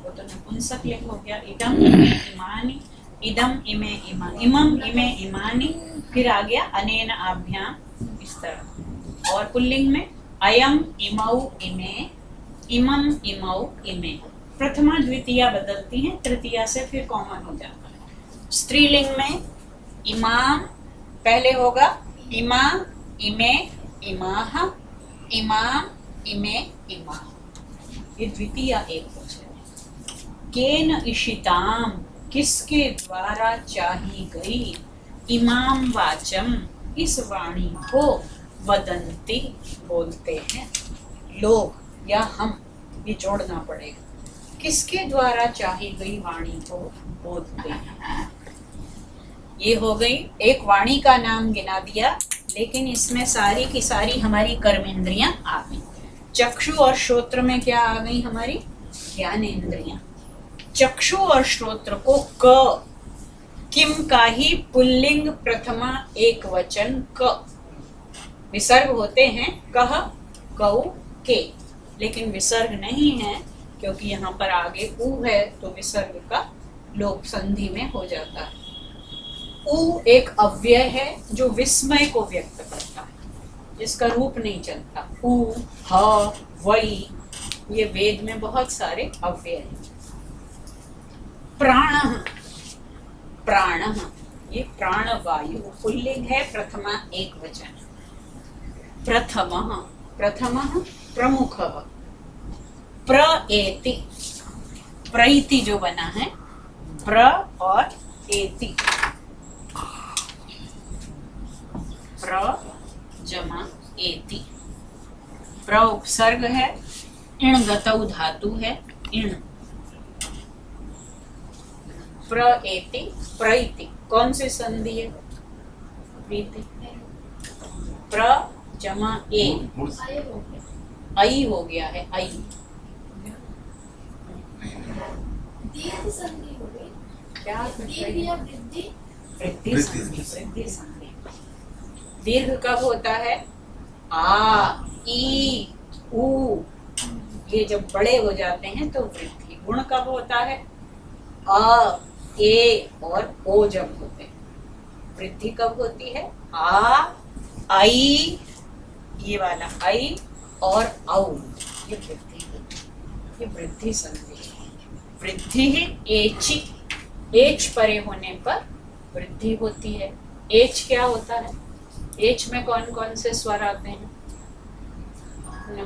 वो तो नपुंसक लिंग हो गया। इदम इमे इमानि, इदम इमे इमा, इमम इमे इमानि, फिर आ गया अनेन आभ्याम, इस तरह। और पुल्लिंग में अयम इमौ इमे, इमम इमौ इमे। प्रथमा द्वितीया बदलती हैं, तृतीया से फिर कॉमन हो जाता है। स्त्रीलिंग में इमाम पहले होगा, इमा, इमे, इमाह, इमाम, इमे, इमा, ये द्वितीय एक वचन। केन इशिताम, किसके द्वारा चाही गई, इमाम वाचम, इस वाणी को, वदंती, बोलते हैं लोग या हम, ये जोड़ना पड़ेगा, किसके द्वारा चाही गई वाणी को बोलते हैं। ये हो गई एक वाणी का नाम गिना दिया, लेकिन इसमें सारी की सारी हमारी कर्मेंद्रियां आ गई। चक्षु और श्रोत्र में क्या आ गई? हमारी ज्ञानेंद्रियां। चक्षु और श्रोत्र को क, किम का ही पुल्लिंग प्रथमा एक वचन क, विसर्ग होते हैं कह, कौ, के, लेकिन विसर्ग नहीं है क्योंकि यहाँ पर आगे उ है तो विसर्ग का लोप संधि में हो जाता है। उ एक अव्यय है जो विस्मय को व्यक्त करता है, जिसका रूप नहीं चलता। उ, ह, वै, ये वेद में बहुत सारे अव्यय हैं। प्राण, प्राण, ये प्राणवायु पुल्लिंग है, प्रथमा एक वचन। प्रथमः, प्रथमः प्रमुखः। प्रएति, प्रइति जो बना है, प्र और एति, प्र जमा एति। प्र उपसर्ग है, इण गतौ धातु है, इण। प्रएति, प्रइति, कौन सी संधि है? प्रीति। प्र जमा ए, आई हो गया है, आई। दीर्घ संधि हो गई। क्या दीर्घ या वृद्धि? वृद्धि संधि, वृद्धि संधि। दीर्घ कब होता है? आ, ई, उ, ये जब बड़े हो जाते हैं तो वृद्धि। गुण कब होता है? अ, ए और ओ जब होते हैं। वृद्धि कब होती है? आ, आई, ये वाला आई और औ, ये वृद्धि होती है। ये वृद्धि संधि। वृद्धि ही एची, एच परे होने पर वृद्धि होती है। एच क्या होता है? एच में कौन कौन से स्वर आते हैं?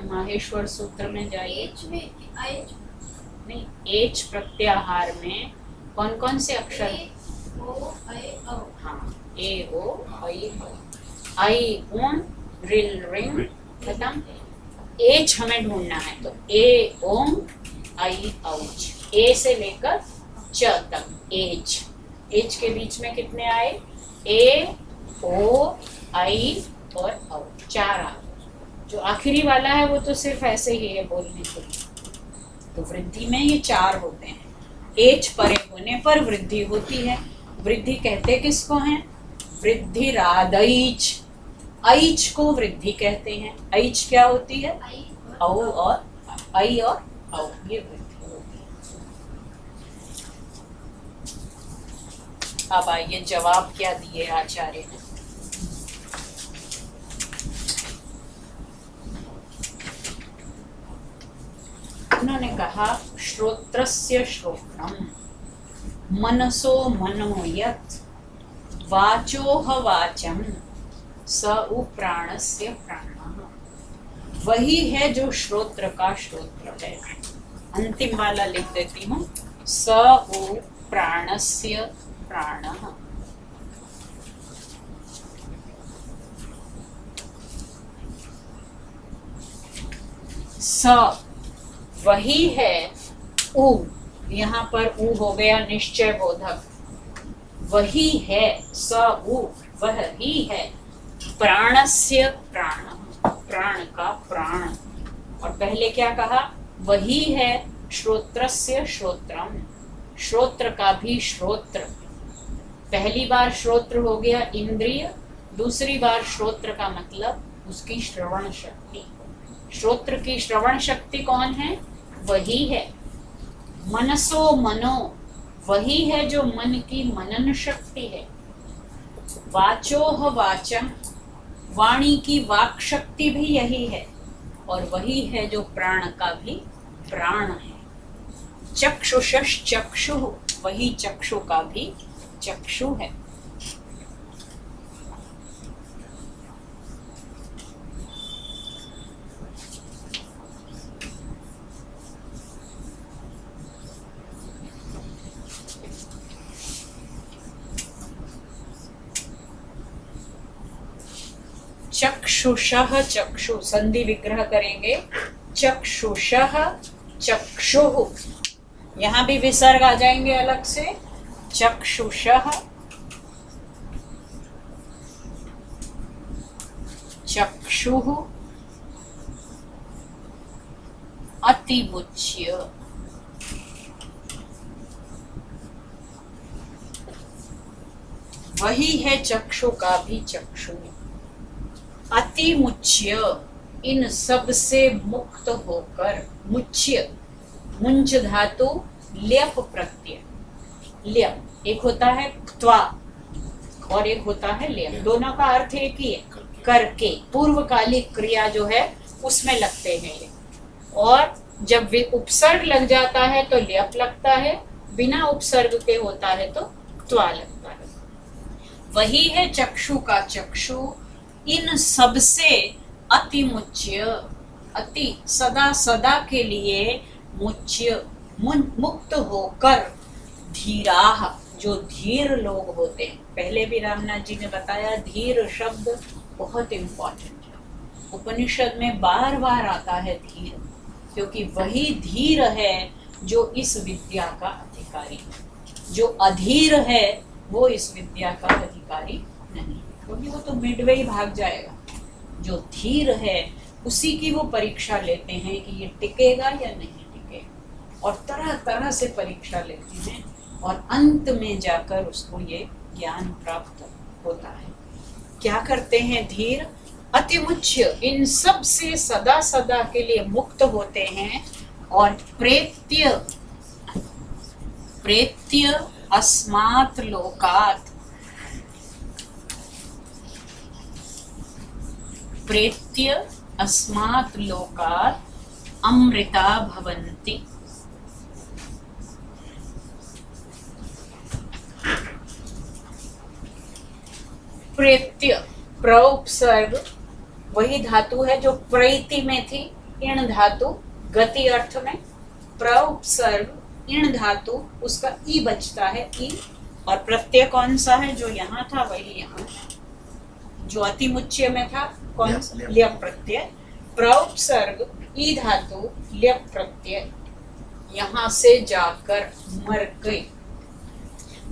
माहेश्वर सूत्र में जाइए। एच में आएच नहीं, एच प्रत्याहार में कौन कौन से अक्षर? ए ओ ऐ औ। हाँ, ए ओ आई ऊन रिल रिंग खत्म। एच हमें ढूंढना है, तो ए ओम आई औच, ए से लेकर च तक एच। एच के बीच में कितने आए? ए ओ आई और औ, चार आ। जो आखिरी वाला है वो तो सिर्फ ऐसे ही है बोलने के लिए। तो वृद्धि में ये चार होते हैं। एच परे होने पर वृद्धि होती है। वृद्धि कहते किसको हैं? वृद्धि रादैच, ऐच को वृद्धि कहते हैं। ऐच क्या होती है? आई औ और आई और औ, ये वृद्धि होती है। अब आइए जवाब क्या दिए आचार्य ने। उन्होंने कहा श्रोत्रस्य श्रोत्रम, मनसो मनो यत्, वाचोह वाचम, स उ प्राणस्य प्राणः। वही है जो श्रोत्र का श्रोत्र है। अंतिम वाला लिख देती हूँ, स उ प्राणस्य प्राणः। स वही है, उ, यहाँ पर उ हो गया निश्चय बोधक। वही है, स उ, वह ही है, प्राणस्य प्राण, प्राण का प्राण। और पहले क्या कहा? वही है श्रोत्रस्य श्रोत्रम, श्रोत्र का भी श्रोत्र। पहली बार श्रोत्र हो गया इंद्रिय, दूसरी बार श्रोत्र का मतलब उसकी श्रवण शक्ति। श्रोत्र की श्रवण शक्ति कौन है? वही है। मनसो मनो, वही है जो मन की मनन शक्ति है। वाचोह वाचम, वाणी की वाक शक्ति भी यही है। और वही है जो प्राण का भी प्राण है। चक्षुषश् चक्षु, वही चक्षु का भी चक्षु है। चक्षुषः चक्षु, संधि विग्रह करेंगे। चक्षुषः चक्षुः, यहाँ भी विसर्ग आ जाएंगे अलग से। चक्षुषः चक्षुः अतिमुच्य, वही है चक्षु का भी चक्षु। अतिमुच्य, इन सब से मुक्त होकर। मुच्य, मुंज धातु ल्यप प्रत्यय। ल्यप एक होता है क्त्वा, और एक होता है लेप। दोनों का अर्थ एक ही है, करके। पूर्वकालिक क्रिया जो है उसमें लगते हैं ये। और जब वे उपसर्ग लग जाता है तो लेप लगता है, बिना उपसर्ग के होता है तो त्वा लगता है। वही है चक्षु का चक्षु, इन सबसे अति मुच्य, अति सदा सदा के लिए मुच्य मुक्त होकर धीराह, जो धीर लोग होते हैं। पहले भी रामनाथ जी ने बताया धीर शब्द बहुत इम्पोर्टेंट है। उपनिषद में बार बार आता है धीर, क्योंकि वही धीर है जो इस विद्या का अधिकारी है। जो अधीर है वो इस विद्या का अधिकारी नहीं, क्योंकि वो तो मिडवे ही भाग जाएगा। जो धीर है उसी की वो परीक्षा लेते हैं कि ये टिकेगा या नहीं टिकेगा, और तरह तरह से परीक्षा लेते हैं, और अंत में जाकर उसको ये ज्ञान प्राप्त होता है। क्या करते हैं धीर? अतिमुच्य, इन सब से सदा सदा के लिए मुक्त होते हैं, और प्रेत्य प्रेत्य अस्मात् लोकात्, प्रेत्य अस्मात् लोकात् अमृता भवन्ति। प्रेत्य, प्र उपसर्ग वही धातु है जो प्रैति में थी, इण धातु गति अर्थ में। प्र उपसर्ग इण धातु, उसका ई बचता है ई, और प्रत्यय कौन सा है? जो यहाँ था वही यहाँ, जो अतिमुच्य में था कौन सा? ल्यप प्रत्यय। प्र उपसर्ग ई धातु ल्यप प्रत्यय, यहाँ से जाकर मर गए।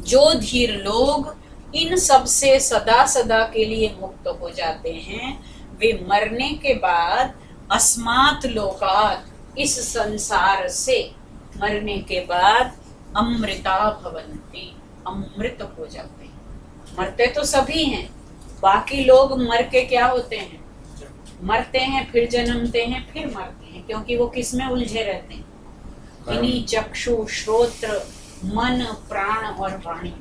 जो धीर लोग इन सब से सदा सदा के लिए मुक्त हो जाते हैं, वे मरने के बाद अस्मात् लोकात्, इस संसार से मरने के बाद अमृता भवन्ति, अमृत हो जाते हैं। मरते तो सभी हैं, बाकी लोग मर के क्या होते हैं? मरते हैं, फिर जन्मते हैं, फिर मरते हैं, क्योंकि वो किस में उलझे रहते हैं? इन्हीं चक्षु, श्रोत्र, मन, प्राण और वाणी।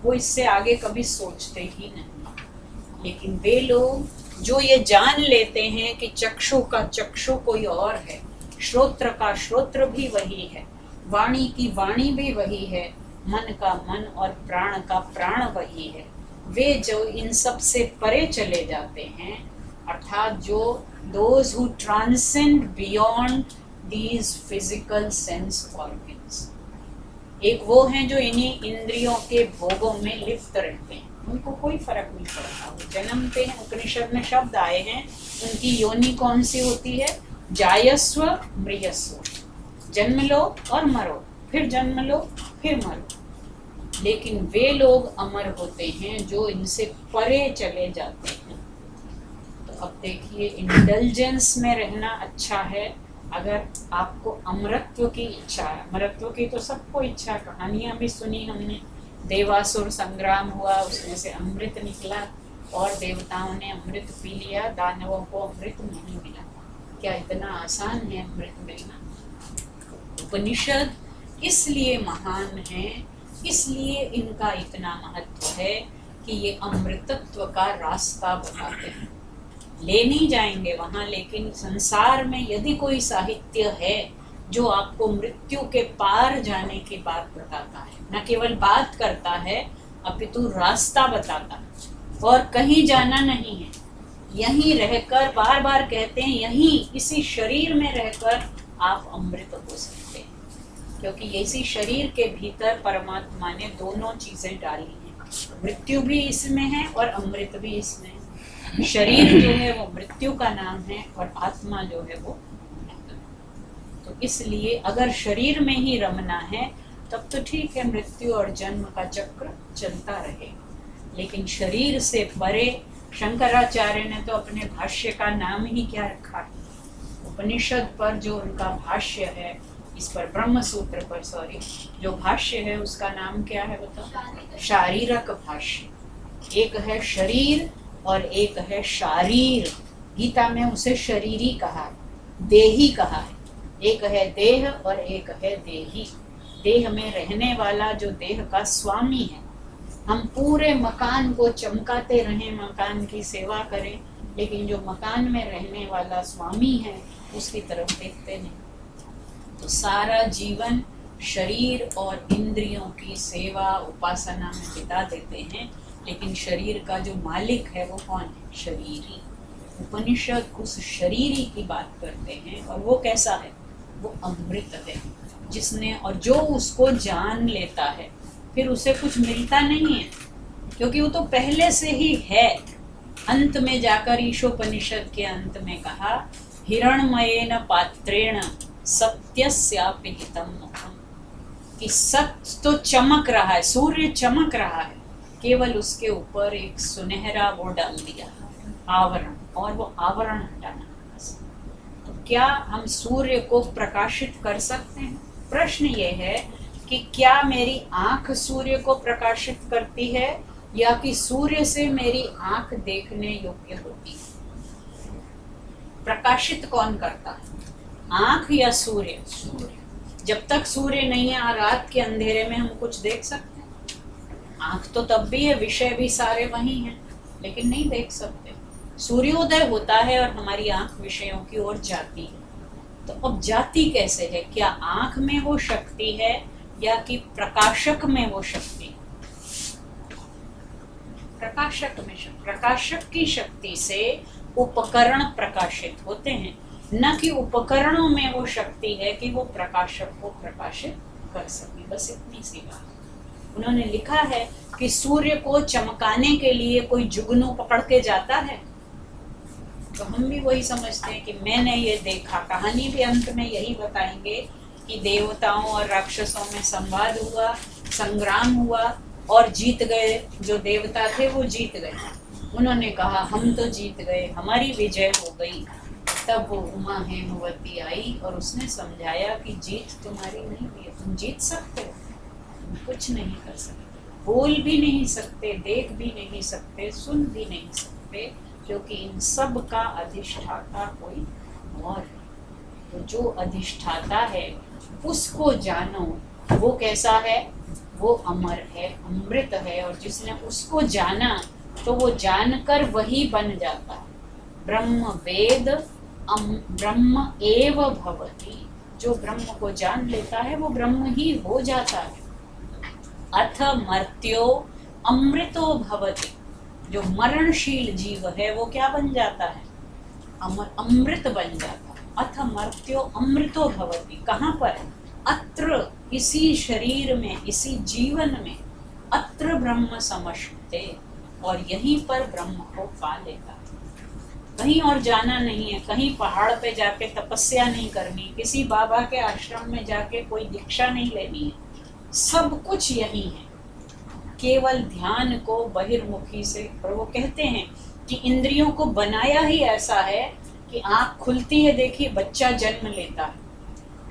वो इससे आगे कभी सोचते ही नहीं। लेकिन वे लोग जो ये जान लेते हैं कि चक्षु का चक्षु कोई और है, श्रोत्र का श्रोत्र भी वही है, वाणी की वाणी भी वही है, मन का मन और प्राण का प्राण वही है, वे जो इन सब से परे चले जाते हैं, अर्थात जो those who transcend beyond these physical sense organs, एक वो हैं जो इन्हीं इंद्रियों के भोगों में लिप्त रहते हैं, उनको कोई फर्क नहीं पड़ता। वो जन्मते हैं, उपनिषद में शब्द आए हैं, उनकी योनि कौन सी होती है? जायस्व मृयस्व, जन्म लो और मरो, फिर जन्म लो फिर मरो। लेकिन वे लोग अमर होते हैं जो इनसे परे चले जाते हैं। तो अब देखिए, इंटेलिजेंस में रहना अच्छा है अगर आपको अमरत्व की इच्छा है। अमरत्व की तो सबको इच्छा, कहानियां भी सुनी हमने, देवासुर संग्राम हुआ, उसमें से अमृत निकला और देवताओं ने अमृत पी लिया, दानवों को अमृत नहीं मिला। क्या इतना आसान है अमृत मिलना? उपनिषद इसलिए महान है, इसलिए इनका इतना महत्व है कि ये अमृतत्व का रास्ता बताते हैं। ले नहीं जाएंगे वहां, लेकिन संसार में यदि कोई साहित्य है जो आपको मृत्यु के पार जाने की बात बताता है, न केवल बात करता है अपितु रास्ता बताता है, और कहीं जाना नहीं है, यहीं रहकर, बार बार कहते हैं, यहीं इसी शरीर में रहकर आप अमृत हो सकते हैं, क्योंकि इसी शरीर के भीतर परमात्मा ने दोनों चीजें डाली हैं। मृत्यु भी इसमें है और अमृत भी इसमें है। शरीर जो है वो मृत्यु का नाम है और आत्मा जो है वो अमृत। तो इसलिए अगर शरीर में ही रमना है तब तो ठीक है, मृत्यु और जन्म का चक्र चलता रहे। लेकिन शरीर से परे, शंकराचार्य ने तो अपने भाष्य का नाम ही क्या रखा है? उपनिषद पर जो उनका भाष्य है, इस पर ब्रह्म सूत्र पर जो भाष्य है उसका नाम क्या है बताओ? शारीरक भाष्य। एक है शरीर और एक है शारीर। गीता में उसे शरीरी कहा है, देही कहा है। एक है देह और एक है देही। देह में रहने वाला जो देह का स्वामी है, हम पूरे मकान को चमकाते रहें, मकान की सेवा करें, लेकिन जो मकान में रहने वाला स्वामी है उसकी तरफ देखते नहीं। तो सारा जीवन शरीर और इंद्रियों की सेवा उपासना में बिता देते हैं, लेकिन शरीर का जो मालिक है वो कौन है? शरीर ही। उपनिषद उस शरीर की बात करते हैं, और वो कैसा है? वो अमृत है, जिसने और जो उसको जान लेता है फिर उसे कुछ मिलता नहीं है, क्योंकि वो तो पहले से ही है। अंत में जाकर ईशोपनिषद के अंत में कहा, हिरण्मयेन पात्रेण सत्यस्यापि हितं मुखम्, कि सत्य तो चमक रहा है, सूर्य चमक रहा है, केवल उसके ऊपर एक सुनहरा वो डाल दिया आवरण, और वो आवरण हटाना। तो क्या हम सूर्य को प्रकाशित कर सकते हैं? प्रश्न ये है कि क्या मेरी आंख सूर्य को प्रकाशित करती है, या कि सूर्य से मेरी आंख देखने योग्य होती है? प्रकाशित कौन करता है, आंख या सूर्य? जब तक सूर्य नहीं है, रात के अंधेरे में हम कुछ देख सकते हैं? आंख तो तब भी है, विषय भी सारे वही हैं, लेकिन नहीं देख सकते। सूर्योदय होता है और हमारी आंख विषयों की ओर जाती है। तो अब जाती कैसे है? क्या आंख में वो शक्ति है, या कि प्रकाशक में वो शक्ति है? प्रकाशक में शक्ति। प्रकाशक की शक्ति से उपकरण प्रकाशित होते हैं, न कि उपकरणों में वो शक्ति है कि वो प्रकाशक को प्रकाशित कर सके। बस इतनी सी बात। उन्होंने लिखा है कि सूर्य को चमकाने के लिए कोई जुगनू पकड़ के जाता है, तो हम भी वही समझते हैं कि मैंने ये देखा। कहानी भी अंत में यही बताएंगे कि देवताओं और राक्षसों में संवाद हुआ, संग्राम हुआ, और जीत गए। जो देवता थे वो जीत गए, उन्होंने कहा हम तो जीत गए, हमारी विजय हो गई। तब वो उमा हेमवती आई और उसने समझाया कि जीत तुम्हारी नहीं हुई है, तुम जीत सकते हो, तुम कुछ नहीं कर सकते, बोल भी नहीं सकते, देख भी नहीं सकते, सुन भी नहीं सकते, क्योंकि इन सब का अधिष्ठाता कोई और है। तो जो अधिष्ठाता है उसको जानो, वो कैसा है? वो अमर है, अमृत है, और जिसने उसको जाना तो वो जानकर वही बन जाता है। ब्रह्म वेद ब्रह्म एव भवति, जो ब्रह्म को जान लेता है वो ब्रह्म ही हो जाता है। अथ मर्त्यो अमृतो भवति, जो मरणशील जीव है वो क्या बन जाता है? अमृत बन जाता है। अथ मर्त्यो अमृतो भवति, कहाँ पर? अत्र, इसी शरीर में, इसी जीवन में। अत्र ब्रह्म समश्नुते, और यहीं पर ब्रह्म को पा लेता है। कहीं और जाना नहीं है, कहीं पहाड़ पे जाके तपस्या नहीं करनी, किसी बाबा के आश्रम में जाके कोई दीक्षा नहीं लेनी है, सब कुछ यही है। केवल ध्यान को बहिर्मुखी से, और वो कहते हैं कि इंद्रियों को बनाया ही ऐसा है कि आँख खुलती है, देखिए बच्चा जन्म लेता है,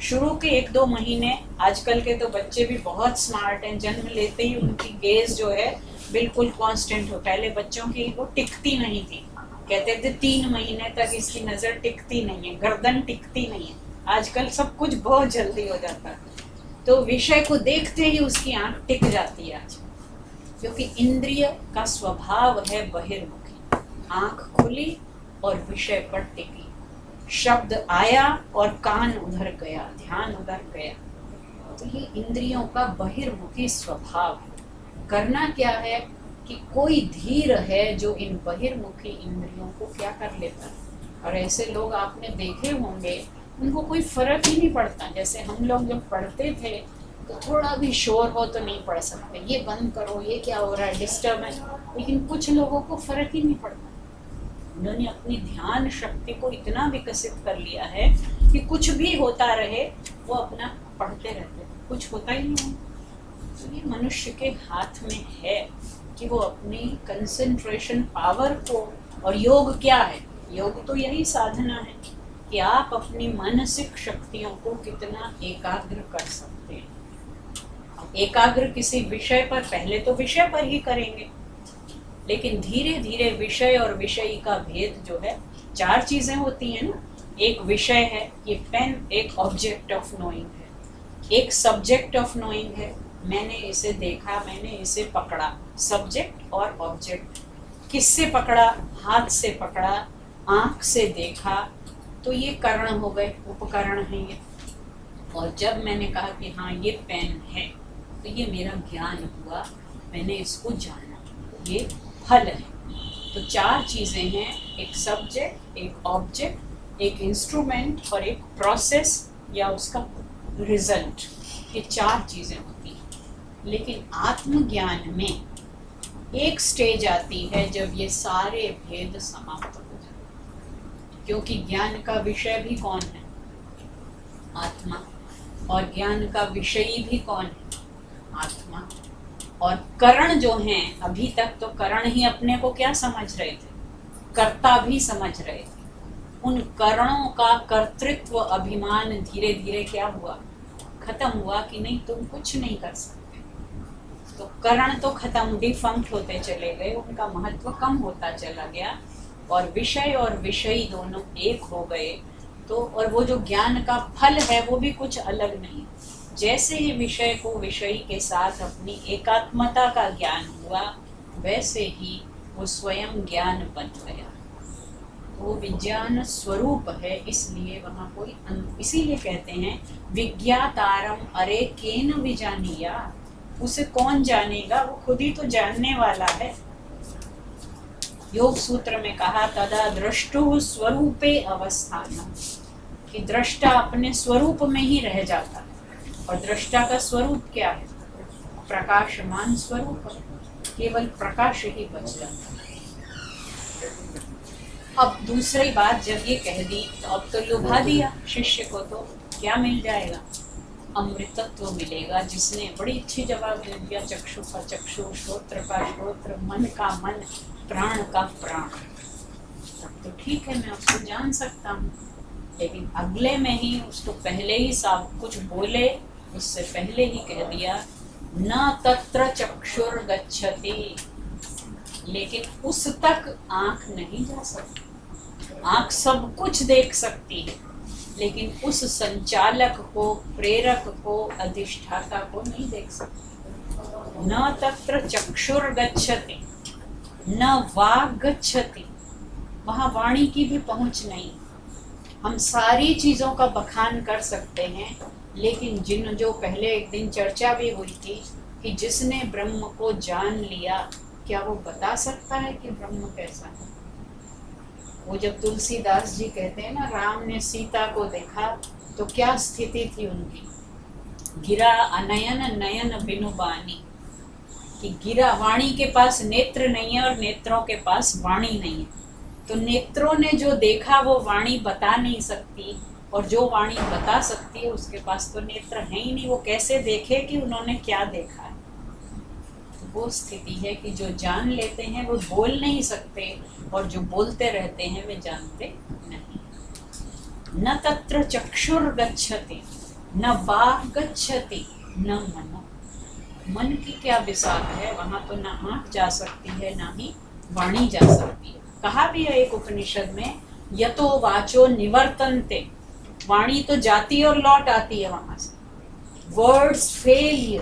शुरू के 1-2 महीने, आजकल के तो बच्चे भी बहुत स्मार्ट हैं, जन्म लेते ही उनकी गेज जो है बिल्कुल कांस्टेंट हो। पहले बच्चों की वो टिकती नहीं थी, कहते थे 3 महीने तक इसकी नज़र टिकती नहीं है, गर्दन टिकती नहीं है। आजकल सब कुछ बहुत जल्दी हो जाता है, तो विषय को देखते ही उसकी आंख टिक जाती है आज, क्योंकि इंद्रिय का स्वभाव है बहिर्मुखी। आंख खुली और विषय पर टिकी, शब्द आया और कान उधर गया, ध्यान उधर गया। तो ये इंद्रियों का बहिर्मुखी स्वभाव है। करना क्या है कि कोई धीर है जो इन बहिर्मुखी इंद्रियों को क्या कर लेता है। और ऐसे लोग आपने देखे होंगे, उनको कोई फर्क ही नहीं पड़ता। जैसे हम लोग जब पढ़ते थे तो थोड़ा भी शोर हो तो नहीं पढ़ सकते, ये बंद करो, ये क्या हो रहा है, डिस्टर्ब है, लेकिन कुछ लोगों को फर्क ही नहीं पड़ता। उन्होंने अपनी ध्यान शक्ति को इतना विकसित कर लिया है कि कुछ भी होता रहे वो अपना पढ़ते रहते, कुछ होता ही नहीं। तो ये मनुष्य के हाथ में है कि वो अपनी कंसंट्रेशन पावर को, और योग क्या है? योग तो यही साधना है कि आप अपनी मानसिक शक्तियों को कितना एकाग्र कर सकते हैं। एकाग्र किसी विषय पर, पहले तो विषय पर ही करेंगे, लेकिन धीरे धीरे विषय और विषयी का भेद जो है, 4 चीजें होती हैं ना। एक विषय है, ये पेन एक ऑब्जेक्ट ऑफ नोइंग है, एक सब्जेक्ट ऑफ नोइंग है, मैंने इसे देखा, मैंने इसे पकड़ा, सब्जेक्ट और ऑब्जेक्ट। किससे पकड़ा? हाथ से पकड़ा, आंख से देखा, तो ये करण हो गए, उपकरण है ये। और जब मैंने कहा कि हाँ ये पेन है, तो ये मेरा ज्ञान हुआ, मैंने इसको जाना, ये फल है। तो चार चीज़ें हैं, एक सब्जेक्ट, एक ऑब्जेक्ट, एक इंस्ट्रूमेंट और एक प्रोसेस या उसका रिजल्ट। ये चार चीज़ें होती हैं। लेकिन आत्मज्ञान में एक स्टेज आती है जब ये सारे भेद समाप्त हो जाते हैं, क्योंकि ज्ञान का विषय भी कौन है? आत्मा। और ज्ञान का विषयी भी कौन है? आत्मा। और करण जो हैं, अभी तक तो करण ही अपने को क्या समझ रहे थे? कर्ता भी समझ रहे थे। उन करणों का कर्तृत्व अभिमान धीरे धीरे क्या हुआ? खत्म हुआ कि नहीं, तुम कुछ नहीं कर सकते। तो करण तो खत्म, डिफंक्ट होते चले गए, उनका महत्व कम होता चला गया, और विषय और विषयी दोनों एक हो गए। तो और वो जो ज्ञान का फल है वो भी कुछ अलग नहीं। जैसे ही विषय को विषयी के साथ अपनी एकात्मता का ज्ञान हुआ, वैसे ही वो स्वयं ज्ञान बन गया। वो विज्ञान स्वरूप है, इसलिए वहाँ कोई इसीलिए कहते हैं विज्ञातारम अरे केन विजानिया। उसे कौन जानेगा? वो खुद ही तो जानने वाला है। योग सूत्र में कहा तदा दृष्टु स्वरूपे अवस्थानम, कि दृष्टा अपने स्वरूप में ही रह जाता है। और दृष्टा का स्वरूप क्या है? प्रकाशमान स्वरूप, केवल प्रकाश ही बच जाता है। अब दूसरी बात जब ये कह दी, तो अब तो लुभा दिया शिष्य को, तो क्या मिल जाएगा? अमृतत्व मिलेगा। जिसने बड़ी अच्छी जवाब दे दिया, चक्षु का चक्षु, श्रोत्र का श्रोत्र, मन का मन, प्राण का प्राण। तब तो ठीक है, मैं उसको जान सकता हूँ। लेकिन अगले में ही उसको पहले ही सब कुछ बोले, उससे पहले ही कह दिया न तत्र चक्षुर गच्छति। लेकिन उस तक आंख नहीं जा सकती। आंख सब कुछ देख सकती है, लेकिन उस संचालक को, प्रेरक को, अधिष्ठाता को नहीं देख सकती। न तत्र चक्षुर गच्छति न वाग गच्छति, वहाँ वाणी की भी पहुँच नहीं। हम सारी चीज़ों का बखान कर सकते हैं, लेकिन जो पहले एक दिन चर्चा भी हुई थी कि जिसने ब्रह्म को जान लिया, क्या वो बता सकता है कि ब्रह्म कैसा है? वो जब तुलसीदास जी कहते हैं ना, राम ने सीता को देखा तो क्या स्थिति थी उनकी? गिरा अनयन नयन बिनु बानी, कि गिरा, वाणी के पास नेत्र नहीं है और नेत्रों के पास वाणी नहीं है। तो नेत्रों ने जो देखा वो वाणी बता नहीं सकती, और जो वाणी बता सकती है उसके पास तो नेत्र है ही नहीं। वो कैसे देखे कि उन्होंने क्या देखा है? तो वो स्थिति है कि जो जान लेते हैं वो बोल नहीं सकते, और जो बोलते रहते हैं वे जानते नहीं। न तत्र चक्षुर गच्छति न वाक् गच्छति न मनो। मन की क्या विसाख है? वहाँ तो ना आँख जा सकती है, ना ही वाणी जा सकती है। कहा भी है एक उपनिषद में, यतो वाचो निवर्तन्ते, वाणी तो जाती और लौट आती है वहाँ से। Words fail you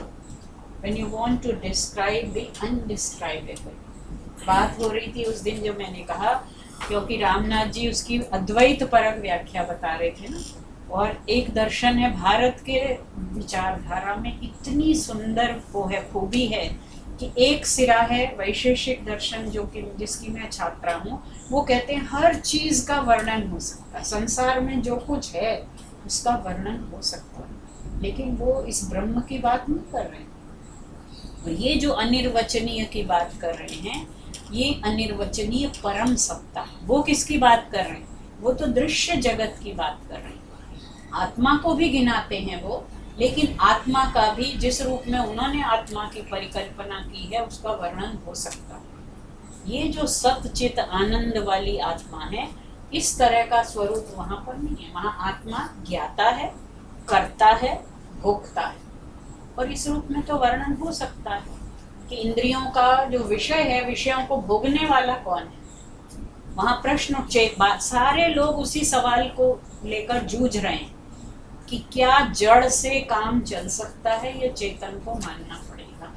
when you want to describe the undescribable. बात हो रही थी उस दिन जो मैंने कहा, क्योंकि रामनाथ जी उसकी अद्वैत परक व्याख्या बता रहे थे ना, और एक दर्शन है भारत के विचारधारा में, इतनी सुंदर वो है, खूबी है कि एक सिरा है वैशेषिक दर्शन, जो कि जिसकी मैं छात्रा हूँ। वो कहते हैं हर चीज़ का वर्णन हो सकता है, संसार में जो कुछ है उसका वर्णन हो सकता है, लेकिन वो इस ब्रह्म की बात नहीं कर रहे हैं। और ये जो अनिर्वचनीय की बात कर रहे हैं, ये अनिर्वचनीय परम सत्ता, वो किसकी बात कर रहे हैं? वो तो दृश्य जगत की बात कर रहे हैं। आत्मा को भी गिनाते हैं वो, लेकिन आत्मा का भी जिस रूप में उन्होंने आत्मा की परिकल्पना की है उसका वर्णन हो सकता है। ये जो सतचित आनंद वाली आत्मा है, इस तरह का स्वरूप वहाँ पर नहीं है। वहाँ आत्मा ज्ञाता है, करता है, भोगता है, और इस रूप में तो वर्णन हो सकता है कि इंद्रियों का जो विषय है, विषयों को भोगने वाला कौन है? वहाँ प्रश्न सारे लोग उसी सवाल को लेकर जूझ रहे हैं कि क्या जड़ से काम चल सकता है, ये चेतन को मानना पड़ेगा।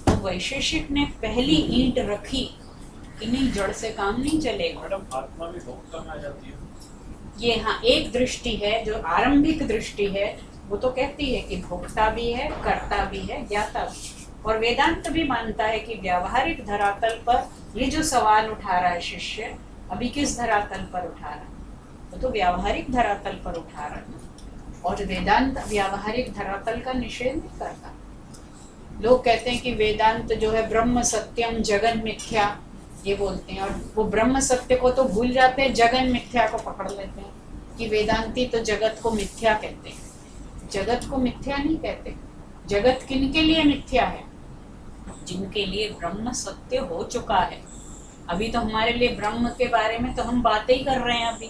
तो वैशेषिक ने पहली ईंट रखी कि नहीं, जड़ से काम नहीं चलेगा। मैडम आत्मा भी भोक्ता में आ जाती है। ये हाँ एक दृष्टि है, जो आरंभिक दृष्टि है, वो तो कहती है कि भोक्ता भी है, कर्ता भी है, ज्ञाता भी। और वेदांत भी मानता है कि व्यावहारिक धरातल पर ये जो सवाल उठा रहा है शिष्य, अभी किस धरातल पर उठा रहा है? वो तो व्यावहारिक धरातल पर उठा रहा है। और वेदांत व्यावहारिक धरातल का निषेध नहीं करता। लोग कहते हैं कि वेदांत जो है ब्रह्म सत्यम जगन मिथ्या, ये बोलते हैं, और वो ब्रह्म सत्य को तो भूल जाते हैं, जगन मिथ्या को पकड़ लेते हैं कि वेदांती तो जगत को मिथ्या कहते हैं। जगत को मिथ्या नहीं कहते। जगत किनके लिए मिथ्या है? जिनके लिए ब्रह्म सत्य हो चुका है। अभी तो हमारे लिए ब्रह्म के बारे में तो हम बातें ही कर रहे हैं अभी।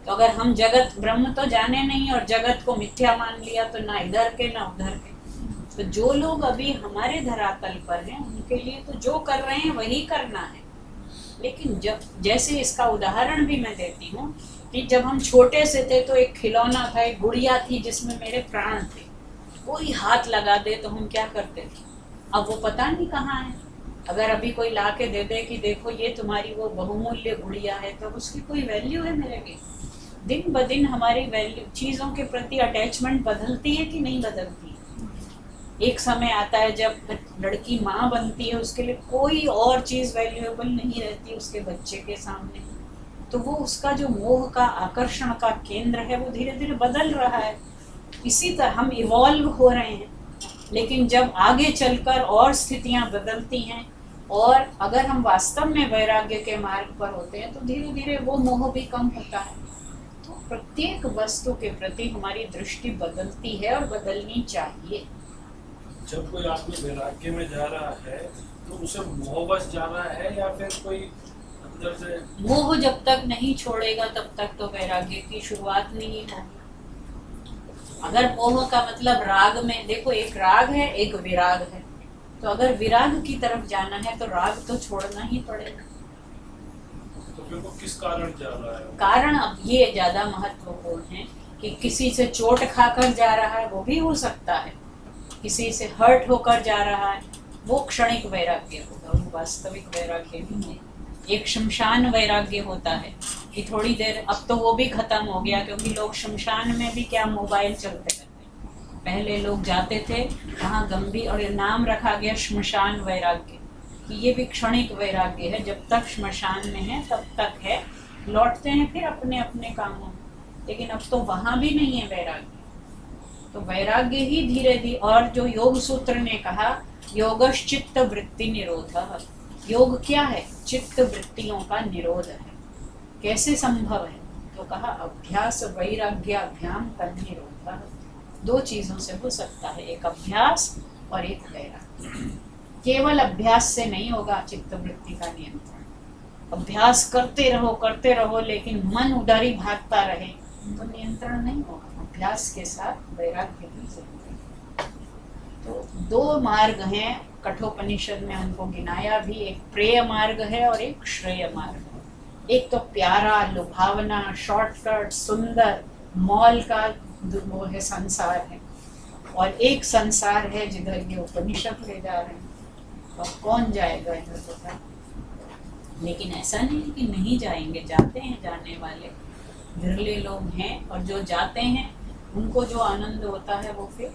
तो अगर हम जगत ब्रह्म तो जाने नहीं और जगत को मिथ्या मान लिया, तो ना इधर के ना उधर के। तो जो लोग अभी हमारे धरातल पर हैं, उनके लिए तो जो कर रहे हैं वही करना है। लेकिन जब, जैसे इसका उदाहरण भी मैं देती हूँ कि जब हम छोटे से थे तो एक खिलौना था, एक गुड़िया थी जिसमें मेरे प्राण थे। कोई हाथ लगा दे तो हम क्या करते थे? अब वो पता नहीं कहाँ है। अगर अभी कोई ला के दे दे कि देखो ये तुम्हारी वो बहुमूल्य गुड़िया है, तो उसकी कोई वैल्यू है मेरे लिए? दिन ब दिन हमारी वैल्यू, चीज़ों के प्रति अटैचमेंट बदलती है कि नहीं बदलती है? एक समय आता है जब लड़की माँ बनती है, उसके लिए कोई और चीज़ वैल्यूएबल नहीं रहती उसके बच्चे के सामने। तो वो उसका जो मोह का, आकर्षण का केंद्र है, वो धीरे धीरे बदल रहा है। इसी तरह हम इवॉल्व हो रहे हैं। लेकिन जब आगे चलकर और स्थितियाँ बदलती हैं, और अगर हम वास्तव में वैराग्य के मार्ग पर होते हैं, तो धीरे धीरे वो मोह भी कम होता है। तो प्रत्येक वस्तु के प्रति हमारी दृष्टि बदलती है और बदलनी चाहिए। जब कोई आदमी वैराग्य में जा रहा है तो उसे मोहवश जा रहा है या फिर कोई अंदर से? मोह जब तक नहीं छोड़ेगा तब तक तो वैराग्य की शुरुआत नहीं होगी। अगर मोह का मतलब राग में, देखो एक राग है एक विराग है, तो अगर विराग की तरफ जाना है तो राग तो छोड़ना ही पड़ेगा। तो फिर वो किस कारण जा रहा है? कारण अब ये ज्यादा महत्वपूर्ण है कि किसी से चोट खाकर जा रहा है, वो भी हो सकता है। किसी से हर्ट होकर जा रहा है, वो क्षणिक वैराग्य होगा, वो वास्तविक वैराग्य नहीं है। एक शमशान वैराग्य होता है कि थोड़ी देर, अब तो वो भी खत्म हो गया, क्योंकि लोग शमशान में भी क्या मोबाइल चलते रहते हैं। पहले लोग जाते थे वहाँ गंभीर, और नाम रखा गया श्मशान वैराग्य, कि ये भी क्षणिक वैराग्य है। जब तक श्मशान में है तब तक है, लौटते हैं फिर अपने अपने कामों में। लेकिन अब तो वहाँ भी नहीं है वैराग्य। तो वैराग्य ही धीरे धीरे, और जो योग सूत्र ने कहा योगश्चित्त वृत्ति निरोधः, योग क्या है? चित्त वृत्तियों का निरोध है। कैसे संभव है? तो कहा अभ्यास वैराग्याभ्याम तन्निरोधः। दो चीजों से हो सकता है, एक अभ्यास और एक वैराग्य। केवल अभ्यास से नहीं होगा चित्त वृत्ति का नियंत्रण। अभ्यास करते रहो, लेकिन मन उधर ही भागता रहे तो नियंत्रण नहीं होगा। अभ्यास के साथ वैराग्य भी जरूरी है। तो दो मार्ग हैं, कठोपनिषद में उनको गिनाया भी, एक प्रेय मार्ग है और एक श्रेय मार्ग है। एक तो प्यारा, लुभावना, शॉर्टकट, सुंदर, मॉल का वो है संसार है, और एक संसार है जिधर ये उपनिषद ले जा रहे हैं। और कौन जाएगा इधर बता? लेकिन ऐसा नहीं कि नहीं जाएंगे, जाते हैं जाने वाले, विरले लोग हैं। और जो जाते हैं उनको जो आनंद होता है वो फिर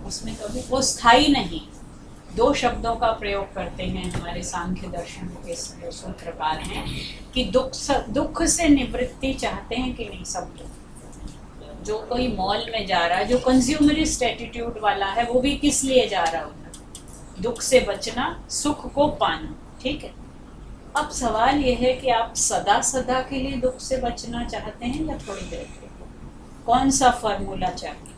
उसमें कभी, वो स्थायी नहीं। दो शब्दों का प्रयोग करते हैं हमारे सांख्य दर्शन के सूत्रकार हैं कि दुख से निवृत्ति चाहते हैं कि नहीं सब लोग। जो कोई मॉल में जा रहा है, जो कंज्यूमरिस्ट एटीट्यूड वाला है, वो भी किस लिए जा रहा होगा? दुख से बचना, सुख को पाना। ठीक है, अब सवाल ये है कि आप सदा सदा के लिए दुख से बचना चाहते हैं या थोड़ी देर के? कौन सा फॉर्मूला चाहिए?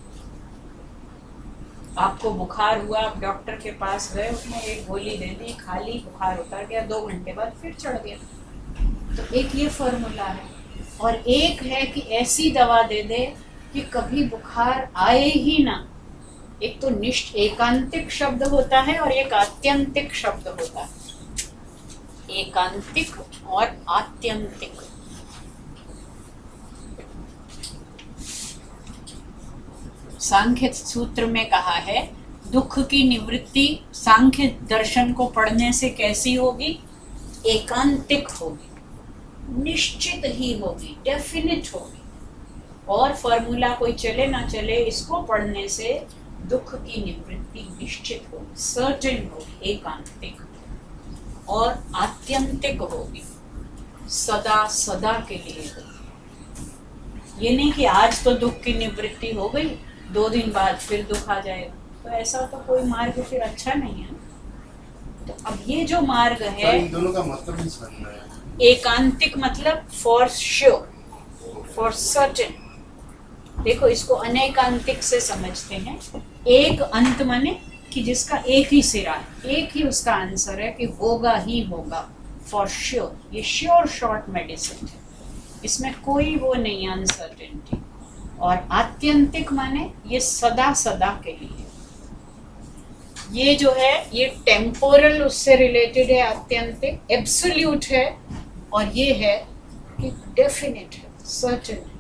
आपको बुखार हुआ, आप डॉक्टर के पास गए, उसने एक गोली दे दी, खा ली, बुखार उतर गया, 2 घंटे बाद फिर चढ़ गया। तो एक ये फॉर्मूला है, और एक है कि ऐसी दवा दे दे कि कभी बुखार आए ही ना। एक तो एकांतिक शब्द होता है और एक आत्यंतिक शब्द होता है। एकांतिक और आत्यंतिक। सांख्य सूत्र में कहा है दुख की निवृत्ति सांख्य दर्शन को पढ़ने से कैसी होगी? एकांतिक होगी, निश्चित ही होगी, डेफिनेट होगी। और फॉर्मूला कोई चले ना चले, इसको पढ़ने से दुख की निवृत्ति निश्चित होगी, सर्टेन होगी, एकांतिक और आत्यंतिक होगी, सदा सदा के लिए होगी। ये नहीं कि आज तो दुख की निवृत्ति हो गई, 2 दिन बाद फिर दुख आ जाएगा, तो ऐसा तो कोई मार्ग फिर अच्छा नहीं है। तो अब ये जो मार्ग है, इन दोनों का मतलब नहीं समझ में आया। एकांतिक मतलब फॉर श्योर, फॉर सर्टेन। देखो इसको अनेकांतिक से समझते हैं। एक अंत माने कि जिसका एक ही सिरा है, एक ही उसका आंसर है कि होगा ही होगा, फॉर श्योर। ये श्योर शॉर्ट मेडिसिन है, इसमें कोई वो नहीं अनसर्टेनिटी। और आत्यंतिक माने ये सदा सदा के लिए। ये जो है ये टेम्पोरल उससे रिलेटेड है, आत्यंतिक एब्सोल्यूट है, और ये है कि डेफिनेट है, सर्टेन है।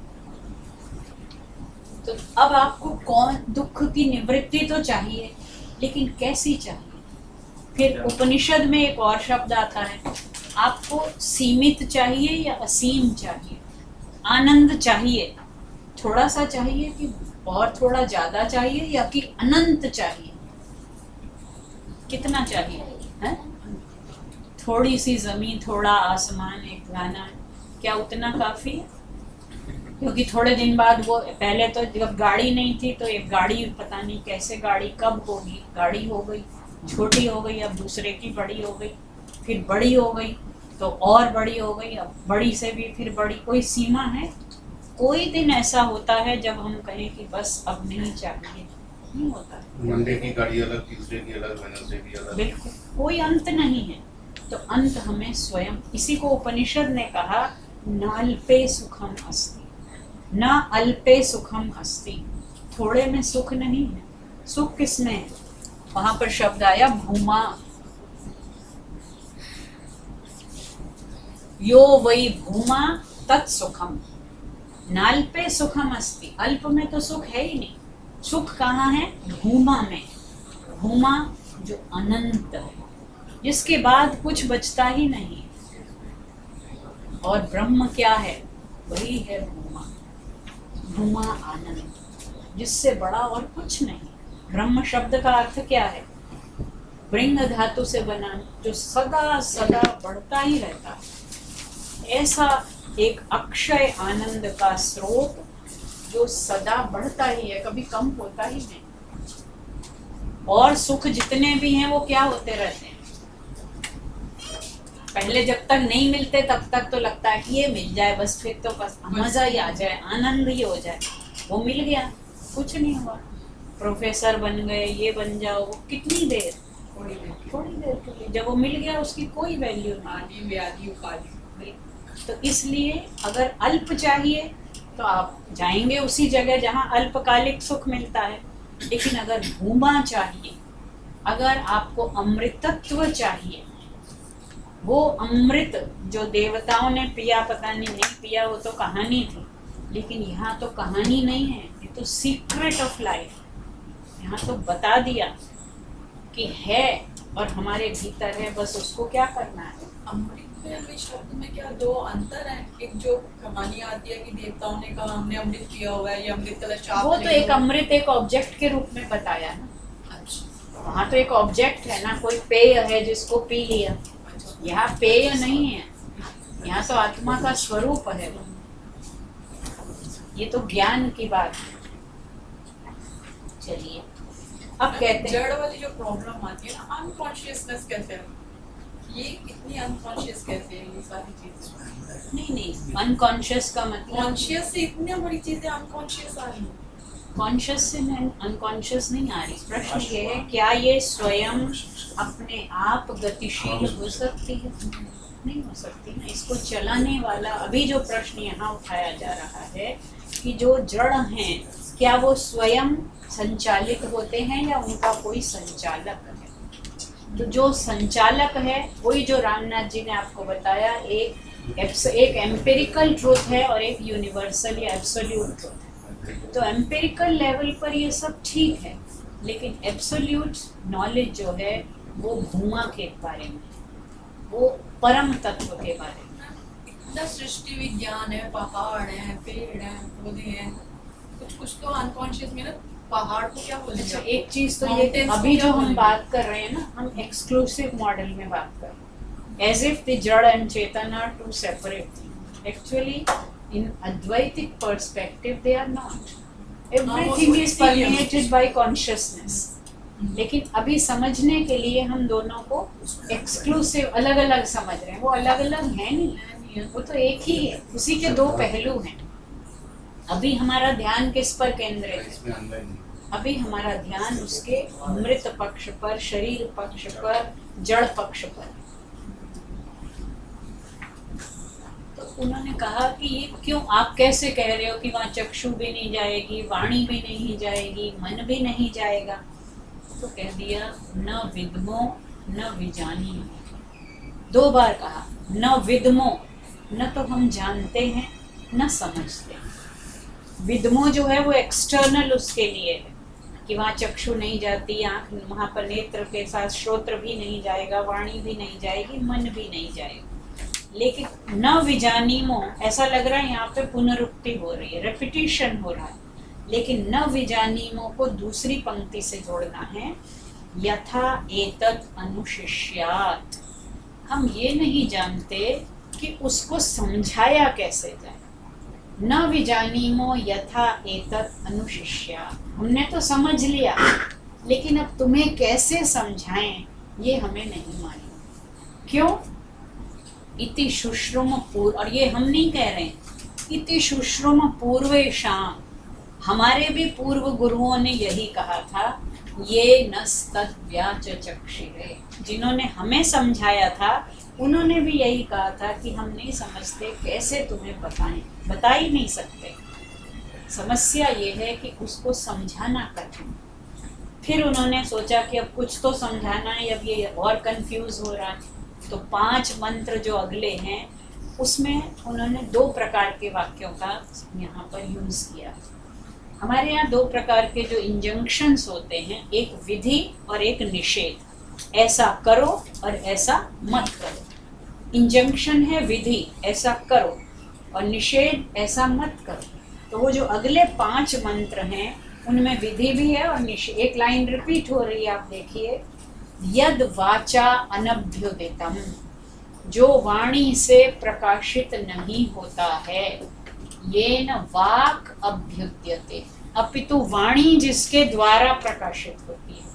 तो अब आपको कौन दुख की निवृत्ति तो चाहिए, लेकिन कैसी चाहिए? फिर उपनिषद में एक और शब्द आता है, आपको सीमित चाहिए या असीम चाहिए? आनंद चाहिए, थोड़ा सा चाहिए कि और थोड़ा ज्यादा चाहिए, या कि अनंत चाहिए? कितना चाहिए है? थोड़ी सी जमीन, थोड़ा आसमान, एक गाना, क्या उतना काफी है? क्योंकि थोड़े दिन बाद वो, पहले तो जब गाड़ी नहीं थी तो एक गाड़ी, पता नहीं कैसे गाड़ी कब होगी, गाड़ी हो गई, छोटी हो गई, अब दूसरे की बड़ी हो गई, फिर बड़ी हो गई तो और बड़ी हो गई, अब बड़ी से भी फिर बड़ी। कोई सीमा है? कोई दिन ऐसा होता है जब हम कहें कि बस अब नहीं चाहिए? नहीं होता। मंडे की गाड़ी अलग, ट्यूसडे की अलग, वेडनेसडे की अलग, बिल्कुल कोई अंत नहीं है। तो अंत हमें स्वयं, इसी को उपनिषद ने कहा नाल्पे सुखम अस्ति, न अल्पे सुखम अस्ति। थोड़े में सुख नहीं है। सुख किसमें है? वहां पर शब्द आया भूमा, यो वही भूमा तत्सुखम, नाल्पे सुखम अस्ति। अल्प में तो सुख है ही नहीं। सुख कहाँ है? भूमा में। भूमा जो अनंत है, जिसके बाद कुछ बचता ही नहीं। और ब्रह्म क्या है? वही है भूमा, भूमा आनंद, जिससे बड़ा और कुछ नहीं। ब्रह्म शब्द का अर्थ क्या है? ब्रिंग धातु से बना, जो सदा सदा बढ़ता ही रहता है। ऐसा एक अक्षय आनंद का स्रोत जो सदा बढ़ता ही है, कभी कम होता ही नहीं। और सुख जितने भी हैं वो क्या होते रहते हैं? पहले जब तक नहीं मिलते तब तक तो लगता है कि ये मिल जाए बस, फिर तो बस मजा ही आ जाए, आनंद ही हो जाए। वो मिल गया, कुछ नहीं हुआ। प्रोफेसर बन गए, ये बन जाओ, वो कितनी देर? थोड़ी देर के लिए। जब वो मिल गया उसकी कोई वैल्यू नहीं। आदि व्याधि उपाधि। तो इसलिए अगर अल्प चाहिए तो आप जाएंगे उसी जगह जहाँ अल्पकालिक सुख मिलता है। लेकिन अगर भूमा चाहिए, अगर आपको अमृतत्व चाहिए, वो अमृत जो देवताओं ने पिया, पता नहीं पिया, वो तो कहानी थी। लेकिन यहाँ तो कहानी नहीं है, ये तो सीक्रेट ऑफ लाइफ। यहाँ तो बता दिया कि है और हमारे भीतर है, बस उसको क्या करना है। अमृत में शब्द में क्या 2 अंतर हैं? एक जो कहानी आती है कि देवताओं ने कहा हमने अमृत पिया हुआ है, या अमृत कलश आप वो तो एक अमृत एक ऑब्जेक्ट के रूप में बताया ना। अच्छा, वहाँ तो एक ऑब्जेक्ट है ना, कोई पेय है जिसको पी लिया। यहाँ पेय नहीं है, यहाँ तो आत्मा का स्वरूप है। ये तो ज्ञान की बात है। चलिए अब कहते हैं जड़ वाली जो प्रॉब्लम आती है ना, अनकॉन्शियसनेस कैसे है? ये इतनी अनकॉन्शियस कैसे है ये सारी चीजें? नहीं, अनकॉन्शियस का मतलब कॉन्शियस से इतनी बड़ी चीजें अनकॉन्शियस आ रही हैं। कॉन्शियस से अनकॉन्शियस नहीं आ रही। प्रश्न ये है, क्या ये स्वयं अपने आप गतिशील हो सकती है? नहीं हो सकती ना। इसको चलाने वाला, अभी जो प्रश्न यहाँ उठाया जा रहा है कि जो जड़ हैं, क्या वो स्वयं संचालित होते हैं या उनका कोई संचालक है? तो जो संचालक है वही जो रामनाथ जी ने आपको बताया, एक एम्पिरिकल ट्रूथ है और एक यूनिवर्सल या एब्सोल्यूट ट्रूथ है। तो एम्पिरिकल लेवल पर ये सब ठीक है, लेकिन एब्सोल्यूट नॉलेज जो है वो भूमा के बारे में, वो परम तत्व के बारे में। इतना सृष्टि विज्ञान है, पहाड़ है, पेड़ है, पौधे हैं, कुछ कुछ तो अनकॉन्शियस में ना, पहाड़ को क्या बोलेंगे? अच्छा, एक चीज तो ये Mountains को अभी क्या जो हम बोलेंगे? बात कर रहे हैं ना, हम एक्सक्लूसिव मॉडल में बात कर रहे हैं, as if the jad and chetan are two separate thing. Actually in Advaitic perspective they are not, everything is permeated by consciousness. लेकिन अभी समझने के लिए हम दोनों को एक्सक्लूसिव अलग अलग समझ रहे हैं, वो अलग अलग है नहीं, वो तो एक ही है, उसी के दो पहलू हैं। अभी हमारा ध्यान किस पर केंद्रित है? इसमें अनलाइन नहीं। अभी हमारा ध्यान उसके मृत पक्ष पर, शरीर पक्ष पर, जड़ पक्ष पर। तो उन्होंने कहा कि ये क्यों, आप कैसे कह रहे हो कि वहाँ चक्षु भी नहीं जाएगी, वाणी भी नहीं जाएगी, मन भी नहीं जाएगा? तो कह दिया न विद्मो न विजानी। 2 बार कहा, न विद्मो, न तो हम जानते हैं न समझते हैं। विद्मो जो है वो एक्सटर्नल उसके लिए है कि वहाँ चक्षु नहीं जाती, आँख वहाँ पर नेत्र के साथ श्रोत्र भी नहीं जाएगा, वाणी भी नहीं जाएगी, मन भी नहीं जाएगा। लेकिन न विजानीमो, ऐसा लग रहा है यहाँ पे पुनरुक्ति हो रही है, रेपिटेशन हो रहा है, लेकिन न विजानीमो को दूसरी पंक्ति से जोड़ना है, यथा एतत् अनुशिष्यात्। हम ये नहीं जानते कि उसको समझाया कैसे जाए। न विजानीमो यथा एतत् अनुशिष्यात्, हमने तो समझ लिया, लेकिन अब तुम्हें कैसे समझाएं ये हमें नहीं मालूम। क्यों? इति शुश्रुम पूर्व, और ये हम नहीं कह रहे हैं, इति शुश्रुम पूर्वेशाम, हमारे भी पूर्व गुरुओं ने यही कहा था, ये नस्तद्व्याच चक्षिरे, जिन्होंने हमें समझाया था उन्होंने भी यही कहा था कि हम नहीं समझते, कैसे तुम्हें बताएं, बता ही नहीं सकते। समस्या ये है कि उसको समझाना कठिन। फिर उन्होंने सोचा कि अब कुछ तो समझाना है, अब ये और कंफ्यूज हो रहा है, तो 5 मंत्र जो अगले हैं उसमें उन्होंने 2 प्रकार के वाक्यों का यहाँ पर यूज़ किया। हमारे यहाँ 2 प्रकार के जो इंजंक्शंस होते हैं, एक विधि और एक निषेध। ऐसा करो और ऐसा मत करो। इंजंक्शन है विधि, ऐसा करो, और निषेध ऐसा मत करो। तो वो जो अगले 5 मंत्र हैं उनमें विधि भी है और निषेध। एक लाइन रिपीट हो रही है, आप देखिए, यद वाचा अनभ्युदितम, जो वाणी से प्रकाशित नहीं होता है, येन वाक् अभ्युद्यते, अपितु वाणी जिसके द्वारा प्रकाशित होती है।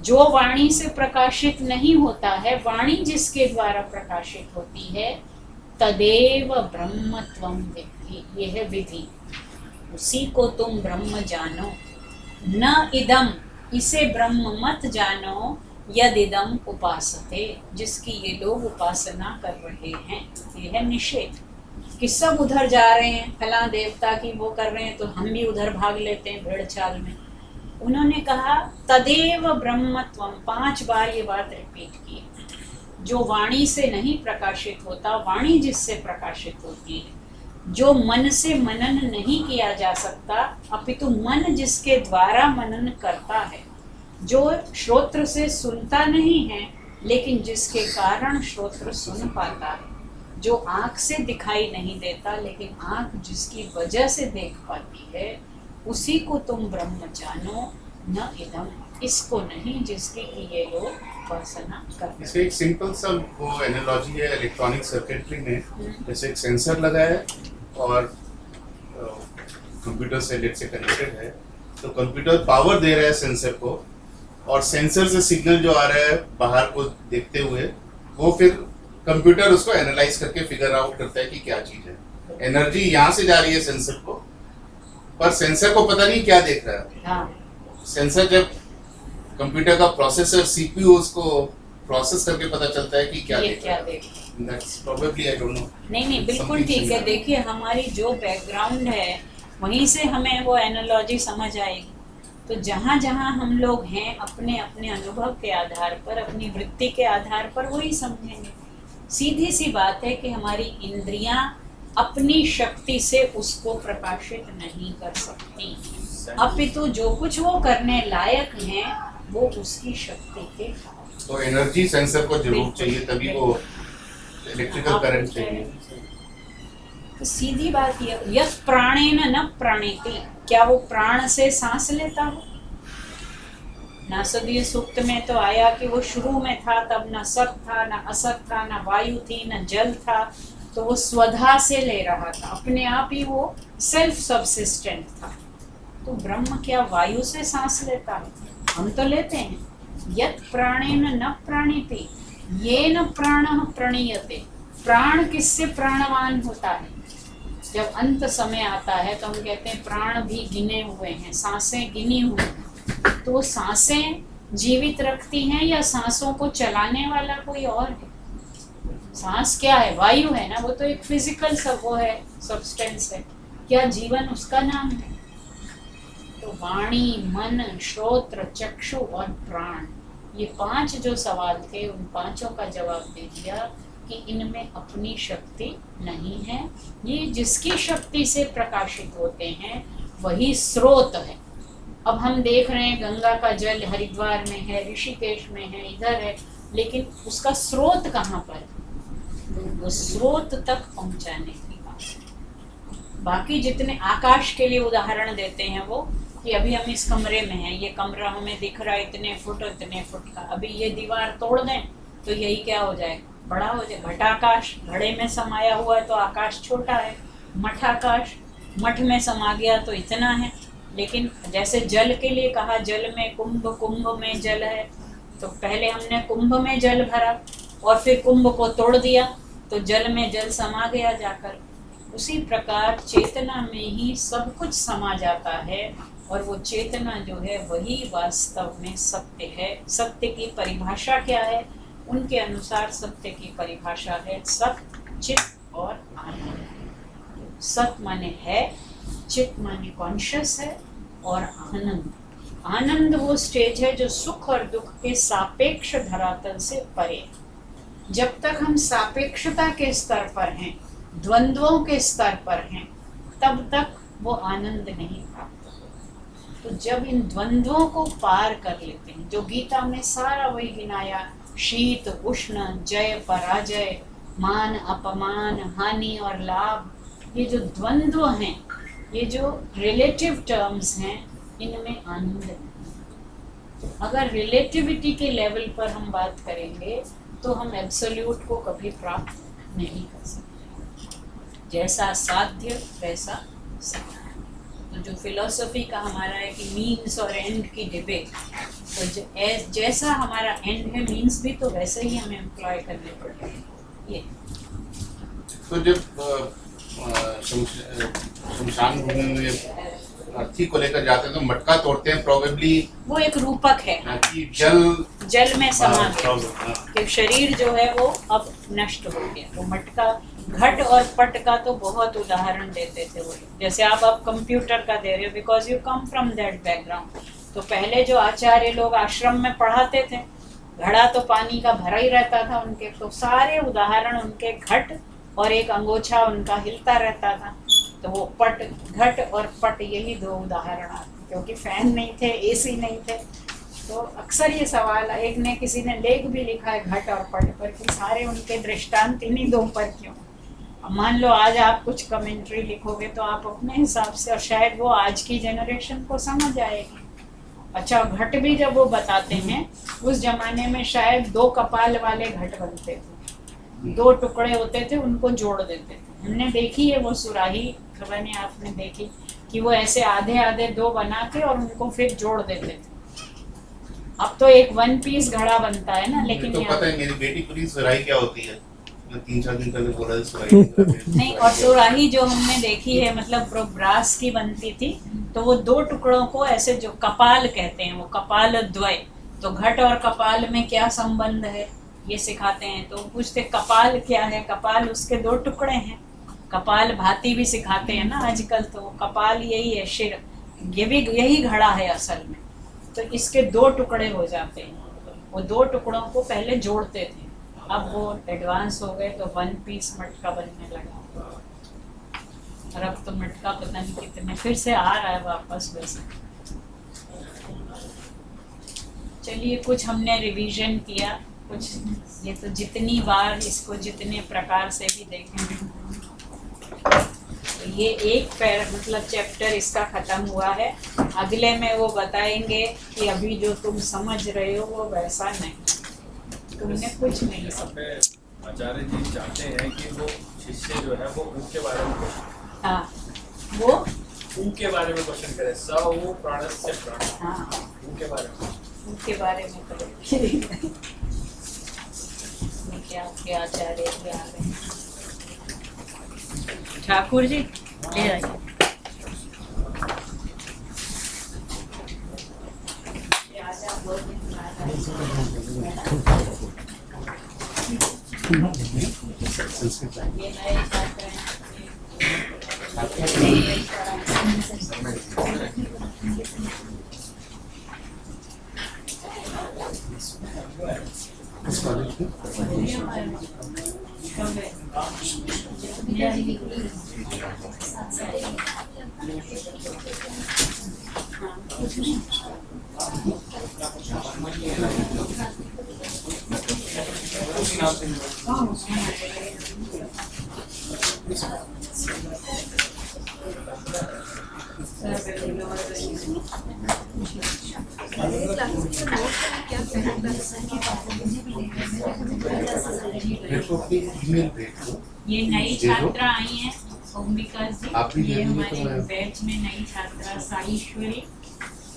जो वाणी से प्रकाशित नहीं होता है, वाणी जिसके द्वारा प्रकाशित होती है, तदेव ब्रह्मत्वं विद्धि, ये है विधि, उसी को तुम ब्रह्म जानो। न इदम, इसे ब्रह्म मत जानो, यदिदम उपासते, जिसकी ये लोग उपासना कर रहे हैं। ये है निषेध कि सब उधर जा रहे हैं, फला देवता की वो कर रहे हैं, तो हम भी उधर भाग लेते हैं भेड़ चाल में। उन्होंने कहा तदेव ब्रह्मत्वम, 5 बार ये बात रिपीट की। जो वाणी से नहीं प्रकाशित होता, वाणी जिससे प्रकाशित होती है, जो मन से मनन नहीं किया जा सकता, अपितु मन जिसके द्वारा मनन करता है, जो श्रोत्र से सुनता नहीं है लेकिन जिसके कारण श्रोत्र सुन पाता है, जो आँख से दिखाई नहीं देता लेकिन आँख जिसकी वजह से देख पाती है, उसी को तुम ब्रह्म जानो, न इदम, इसको नहीं जिसकी कि ये लोग उपासना करते। इसका एक सिंपल सा वो एनालॉजी है इलेक्ट्रॉनिक सर्किटरी में, जैसे एक सेंसर लगा है और कंप्यूटर से लेट से कनेक्टेड है, तो कंप्यूटर पावर दे रहा है सेंसर को, और सेंसर से सिग्नल जो आ रहा है बाहर को देखते हुए, वो फिर कंप्यूटर उसको एनालाइज करके फिगर आउट करता है कि क्या चीज है। एनर्जी यहाँ से जा रही है सेंसर को, पर सेंसर को पता नहीं क्या देख रहा है। हाँ, सेंसर जब कंप्यूटर का प्रोसेसर सीपीयू उसको प्रोसेस करके पता चलता है कि क्या ये देख क्या रहा है। देख, That's probably, I don't know. नहीं बिल्कुल Something ठीक है। similar. देखिए हमारी जो बैकग्राउंड है वहीं से हमें वो एनालॉजी समझ आएगी। तो जहाँ जहाँ हम लोग हैं, अपने अपने अनुभव के आधार पर, अपनी वृत्ति के आधार पर वही समझेंगे। सीधी सी बात है कि हमारी इंद्रियां अपनी शक्ति से उसको प्रकाशित नहीं कर सकती, अपितु जो कुछ वो करने लायक हैं वो उसकी शक्ति के कारण। तो एनर्जी सेंसर को जरूर चाहिए, तभी वो इलेक्ट्रिकल करंट चाहिए। तो सीधी बात ये, यह प्राणेन न प्राणेति, क्या वो प्राण से सांस लेता हो? नासदीय सूक्त में तो आया कि वो शुरू में था, तब न सत था, न असत था, न वायु थी, न जल था, तो वो स्वधा से ले रहा था, अपने आप ही वो सेल्फ सब्सिस्टेंट था। तो ब्रह्म क्या वायु से सांस लेता है? हम तो लेते हैं। यत् प्राणेन न प्राणिति येन प्राणः प्रणीयते, प्राण किससे प्राणवान होता है? जब अंत समय आता है तो हम कहते हैं प्राण भी गिने हुए हैं, सांसें गिनी हुई हैं। तो सांसें जीवित रखती हैं या सांसों को चलाने वाला कोई और है? सांस क्या है? वायु है ना, वो तो एक फिजिकल सब वो है, सब्सटेंस है। क्या जीवन उसका नाम है? तो वाणी, मन, श्रोत्र, चक्षु और प्राण, ये 5 जो सवाल थे उन 5 का जवाब दे दिया कि इनमें अपनी शक्ति नहीं है। ये जिसकी शक्ति से प्रकाशित होते हैं वही स्रोत है। अब हम देख रहे हैं गंगा का जल हरिद्वार में है, ऋषिकेश में है, इधर है, लेकिन उसका स्रोत कहाँ पर है? वो स्रोत तक पहुंचाने की बात है। बाकी जितने आकाश के लिए उदाहरण देते हैं वो कि अभी हम इस कमरे में हैं, ये कमरा हमें दिख रहा है इतने फुट का, अभी ये दीवार तोड़ दें तो यही क्या हो जाएगा? बड़ा हो जाए। घटाकाश, घड़े में समाया हुआ है तो आकाश छोटा है। मठाकाश, मठ में समा गया तो इतना है। लेकिन जैसे जल के लिए कहा, जल में कुंभ, कुंभ में जल है, तो पहले हमने कुंभ में जल भरा और फिर कुंभ को तोड़ दिया तो जल में जल समा गया जाकर। उसी प्रकार चेतना में ही सब कुछ समा जाता है और वो चेतना जो है वही वास्तव में सत्य है। सत्य की परिभाषा क्या है? उनके अनुसार सत्य की परिभाषा है सत, चित और आनंद। सत माने है, चित माने कॉन्शियस है, और आनंद, आनंद वो स्टेज है जो सुख और दुख के सापेक्ष धरातल से परे। जब तक हम सापेक्षता के स्तर पर हैं, द्वंद्वों के स्तर पर हैं, तब तक वो आनंद नहीं प्राप्त होता। तो जब इन द्वंद्वों को पार कर लेते हैं, जो गीता में सारा वही गिनाया, शीत उष्ण, जय पराजय, मान अपमान, हानि और लाभ, ये जो द्वंद्व हैं, ये जो रिलेटिव टर्म्स हैं, इनमें आनंद नहीं। अगर रिलेटिविटी के लेवल पर हम बात करेंगे तो हम एब्सोल्यूट को कभी प्राप्त नहीं कर सकते। जैसा साध्य वैसा साध्य। तो जो फिलॉसफी का हमारा है कि मीन्स और एंड की डिबेट, तो जैसा हमारा एंड है, मीन्स भी तो वैसे ही हमें एम्प्लॉय करने पड़ते हैं। ये तो जब शमशान भूमि में अर्थी को लेकर जाते हैं तो मटका तोड़ते हैं, प्रोबेबली वो एक रूपक है कि जल में समा गया, कि शरीर जो है वो अब नष्ट हो गया। वो मटका, घट और पट का तो बहुत उदाहरण देते थे वो। जैसे आप अब कंप्यूटर का दे रहे हो, because you come from that background. तो पहले जो आचार्य लोग आश्रम में पढ़ाते थे, घड़ा तो पानी का भरा ही रहता था उनके, तो सारे उदाहरण उनके घट और एक अंगोछा उनका हिलता रहता था। तो वो पट, घट और पट, यही 2 उदाहरण आते, क्योंकि फैन नहीं थे, एसी नहीं थे। तो अक्सर ये सवाल, एक ने किसी ने लेख भी लिखा है घट और पट पर कि सारे उनके दृष्टांत इन्हीं 2 पर क्यों। मान लो आज आप कुछ कमेंट्री लिखोगे तो आप अपने हिसाब से, और शायद वो आज की जनरेशन को समझ आएगी। अच्छा, घट भी जब वो बताते हैं, उस जमाने में शायद 2 कपाल वाले घट बनते थे, 2 टुकड़े होते थे, उनको जोड़ देते थे। हमने देखी है वो सुराही, खबर नहीं आपने देखी कि वो ऐसे आधे आधे 2 बना के और उनको फिर जोड़ देते थे। अब तो एक 1 पीस घड़ा बनता है ना, लेकिन तो पता है मेरी बेटी पूरी सुराही क्या होती है, मैं 3-4 दिन पहले बोला सुराही नहीं। और सुराही जो हमने देखी है, मतलब ब्रास की बनती थी, तो वो 2 टुकड़ों को ऐसे, जो कपाल कहते हैं, वो कपाल द्वय। तो घट और कपाल में क्या संबंध है ये सिखाते हैं। तो पूछते कपाल क्या है? कपाल उसके 2 टुकड़े हैं। कपाल भाती भी सिखाते हैं ना आजकल, तो कपाल यही है, शिर, ये भी यही घड़ा है असल में। तो इसके 2 टुकड़े हो जाते हैं। वो 2 टुकड़ों को पहले जोड़ते थे, अब वो एडवांस हो गए तो 1 पीस मटका बनने लगा। और अब तो मटका पता नहीं कितने फिर से आ रहा है वापस वैसे। चलिए कुछ हमने रिवीजन किया, कुछ ये तो जितनी बार इसको जितने प्रकार से भी देखेंगे। तो ये एक पैर मतलब चैप्टर इसका खत्म हुआ है। अगले में वो बताएंगे कि अभी जो तुम समझ रहे हो वो वैसा नहीं, तुमने कुछ नहीं यहाँ समझा। पे आचार्य जी चाहते हैं कि वो शिष्य जो है वो उनके बारे में क्वेश्चन, हाँ वो उनके बारे में क्वेश्चन करे, स वो प्राणस्य प्राण, हाँ उनके बारे में। उनके बारे में करेंगे। क्या आपके आचार्य भी आ रहे हैं। ठाकुर जी ले आइए। ये नए छात्र हैं। किस कॉलेज में? देखो अपनी ईमेल देखो। ये नई छात्रा आई हैं ओमिका जी। आप भी ये ले लीजिए हमारे तो बैच में नई छात्रा Saishwari,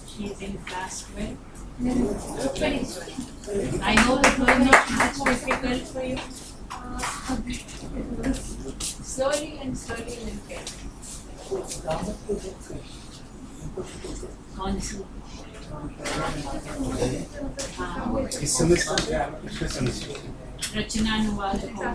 she is in class 12। I know it was not much difficult for you. Slowly and slowly we'll get it. कौन सी? हाँ, इस सेमेस्टर, पिछले सेमेस्टर रचनानुवाद होगा।